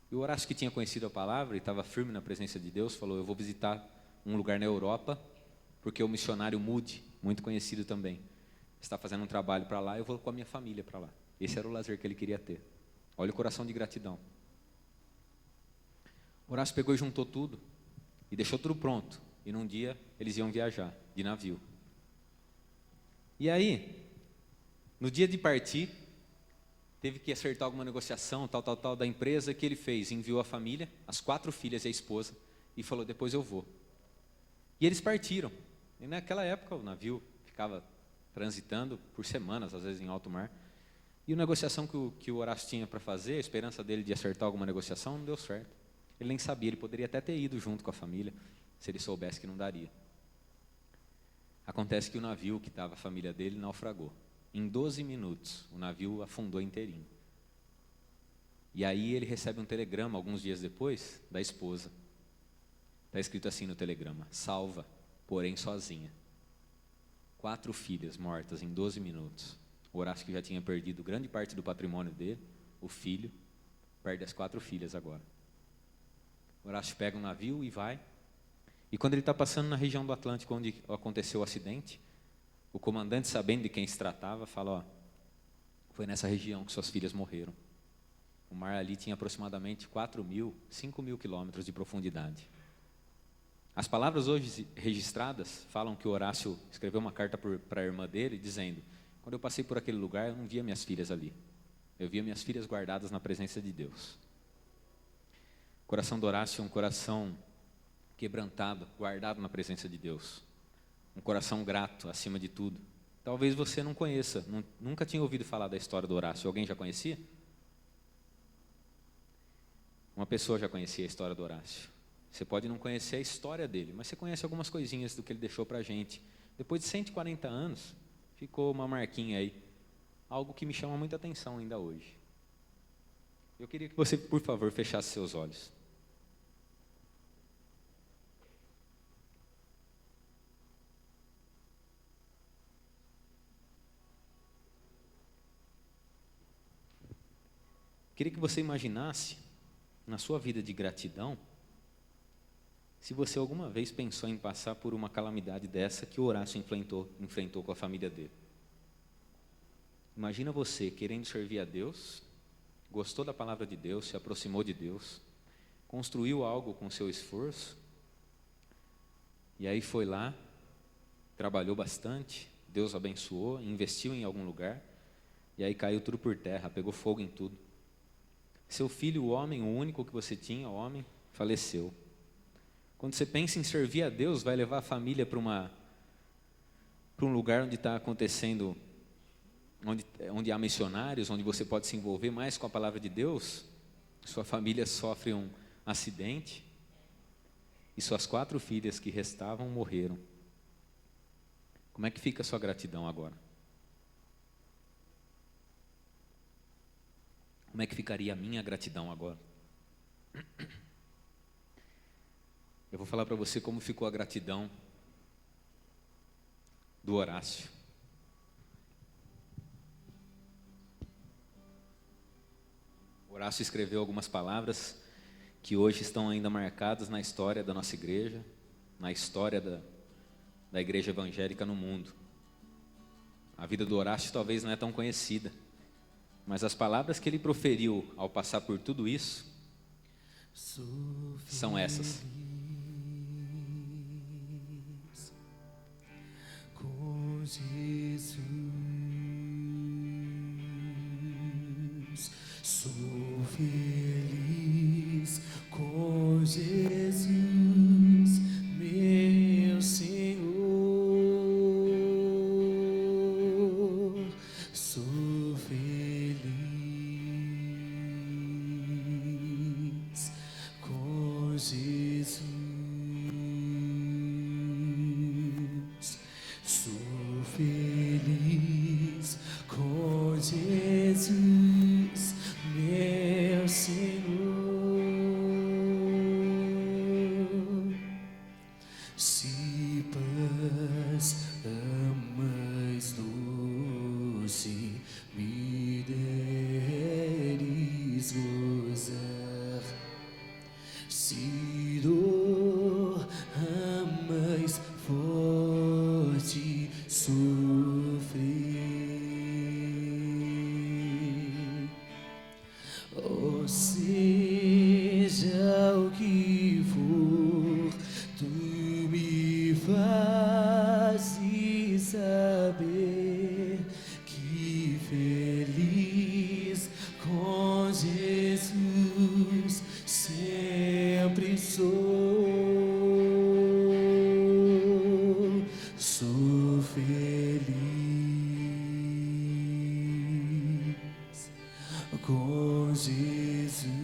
E o Horácio, que tinha conhecido a palavra e estava firme na presença de Deus, falou, eu vou visitar um lugar na Europa, porque o missionário Moody, muito conhecido também, está fazendo um trabalho para lá, eu vou com a minha família para lá. Esse era o lazer que ele queria ter. Olha o coração de gratidão. O Horácio pegou e juntou tudo, e deixou tudo pronto. E num dia, eles iam viajar, de navio. E aí, no dia de partir, teve que acertar alguma negociação, tal, da empresa, que ele fez? Enviou a família, as 4 filhas e a esposa, e falou, depois eu vou. E eles partiram. E naquela época, o navio ficava transitando por semanas, às vezes em alto mar. E a negociação que o Horácio tinha para fazer, a esperança dele de acertar alguma negociação, não deu certo. Ele nem sabia, ele poderia até ter ido junto com a família, se ele soubesse que não daria. Acontece que o navio que estava a família dele naufragou. Em 12 minutos, o navio afundou inteirinho. E aí ele recebe um telegrama, alguns dias depois, da esposa. Está escrito assim no telegrama, salva, porém sozinha. 4 filhas mortas em 12 minutos. O Horácio, que já tinha perdido grande parte do patrimônio dele, o filho, perde as 4 filhas agora. O Horácio pega um navio e vai. E quando ele está passando na região do Atlântico, onde aconteceu o acidente, o comandante, sabendo de quem se tratava, fala, Foi nessa região que suas filhas morreram. O mar ali tinha aproximadamente 5.000 quilômetros de profundidade. As palavras hoje registradas falam que Horácio escreveu uma carta para a irmã dele, dizendo: quando eu passei por aquele lugar, eu não via minhas filhas ali. Eu via minhas filhas guardadas na presença de Deus. O coração de Horácio é um coração quebrantado, guardado na presença de Deus. Um coração grato, acima de tudo. Talvez você não conheça, nunca tinha ouvido falar da história do Horácio. Alguém já conhecia? Uma pessoa já conhecia a história do Horácio. Você pode não conhecer a história dele, mas você conhece algumas coisinhas do que ele deixou para a gente. Depois de 140 anos, ficou uma marquinha aí. Algo que me chama muita atenção ainda hoje. Eu queria que você, por favor, fechasse seus olhos. Queria que você imaginasse, na sua vida de gratidão, se você alguma vez pensou em passar por uma calamidade dessa que o Horácio enfrentou com a família dele. Imagina você querendo servir a Deus, gostou da palavra de Deus, se aproximou de Deus, construiu algo com seu esforço, e aí foi lá, trabalhou bastante, Deus abençoou, investiu em algum lugar, e aí caiu tudo por terra, pegou fogo em tudo. Seu filho, o homem, o único que você tinha, o homem, faleceu. Quando você pensa em servir a Deus, vai levar a família para um lugar onde está acontecendo, onde há missionários, onde você pode se envolver mais com a palavra de Deus, sua família sofre um acidente e suas 4 filhas que restavam morreram. Como é que fica a sua gratidão agora? Como é que ficaria a minha gratidão agora? Eu vou falar para você como ficou a gratidão do Horácio. Horácio escreveu algumas palavras que hoje estão ainda marcadas na história da nossa igreja, na história da igreja evangélica no mundo. A vida do Horácio talvez não é tão conhecida, mas as palavras que ele proferiu ao passar por tudo isso são essas. Com Jesus, sou feliz com Jesus, meu Senhor. Sou feliz com Jesus. Sou feliz com Jesus, meu Senhor. Se paz a mais doce me deres gozar, se dor a mais forte sofrer, ou seja o que for, tu me fazes saber que feliz com Jesus sempre sou. Sou feliz com Jesus.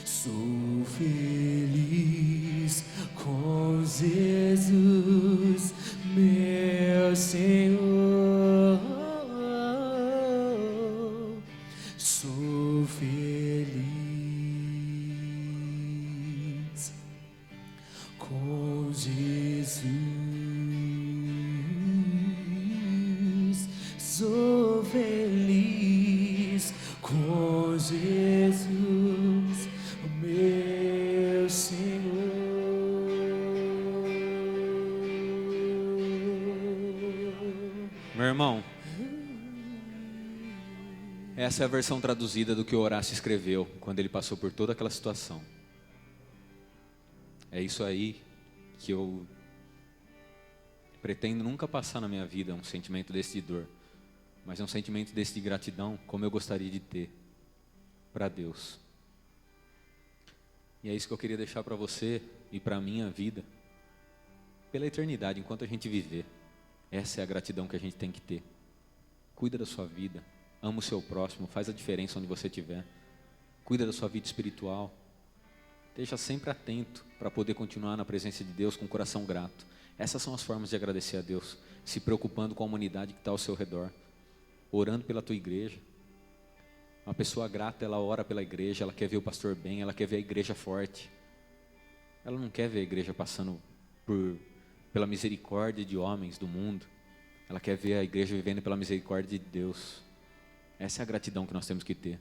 Sou feliz com Jesus, meu Senhor. Sou feliz com Jesus. Sou feliz com Jesus, meu Senhor. Meu irmão, essa é a versão traduzida do que o Horácio escreveu quando ele passou por toda aquela situação. É isso aí que eu pretendo nunca passar na minha vida, um sentimento desse de dor, mas é um sentimento desse de gratidão, como eu gostaria de ter para Deus. E é isso que eu queria deixar para você e para a minha vida, pela eternidade, enquanto a gente viver. Essa é a gratidão que a gente tem que ter. Cuida da sua vida, ama o seu próximo, faz a diferença onde você estiver. Cuida da sua vida espiritual. Esteja sempre atento para poder continuar na presença de Deus com o coração grato. Essas são as formas de agradecer a Deus. Se preocupando com a humanidade que está ao seu redor. Orando pela tua igreja. Uma pessoa grata, ela ora pela igreja, ela quer ver o pastor bem, ela quer ver a igreja forte. Ela não quer ver a igreja passando pela misericórdia de homens do mundo. Ela quer ver a igreja vivendo pela misericórdia de Deus. Essa é a gratidão que nós temos que ter.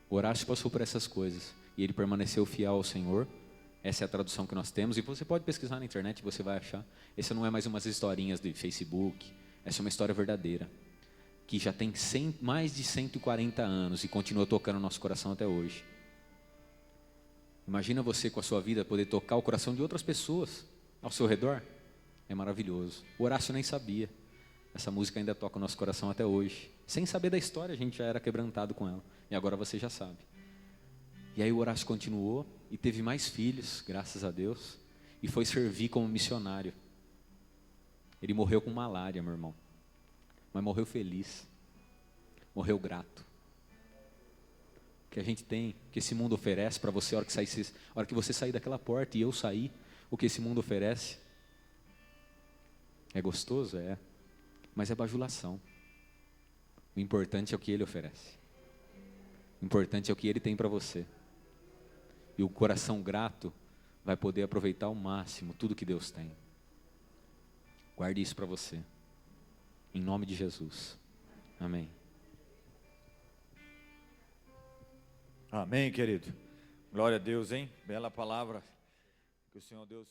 O Horácio passou por essas coisas e ele permaneceu fiel ao Senhor. Essa é a tradução que nós temos e você pode pesquisar na internet e você vai achar. Essa não é mais umas historinhas de Facebook, essa é uma história verdadeira, que já tem mais de 140 anos e continua tocando o nosso coração até hoje. Imagina você com a sua vida poder tocar o coração de outras pessoas ao seu redor. É maravilhoso. O Horácio nem sabia. Essa música ainda toca o nosso coração até hoje. Sem saber da história, a gente já era quebrantado com ela. E agora você já sabe. E aí o Horácio continuou e teve mais filhos, graças a Deus. E foi servir como missionário. Ele morreu com malária, meu irmão. Mas morreu feliz, morreu grato. O que a gente tem, o que esse mundo oferece para você, a hora que você sair daquela porta e eu sair, o que esse mundo oferece, é gostoso? É, mas é bajulação. O importante é o que ele oferece. O importante é o que ele tem para você. E o coração grato vai poder aproveitar ao máximo tudo que Deus tem. Guarde isso para você. Em nome de Jesus. Amém. Amém, querido. Glória a Deus, hein? Bela palavra que o Senhor Deus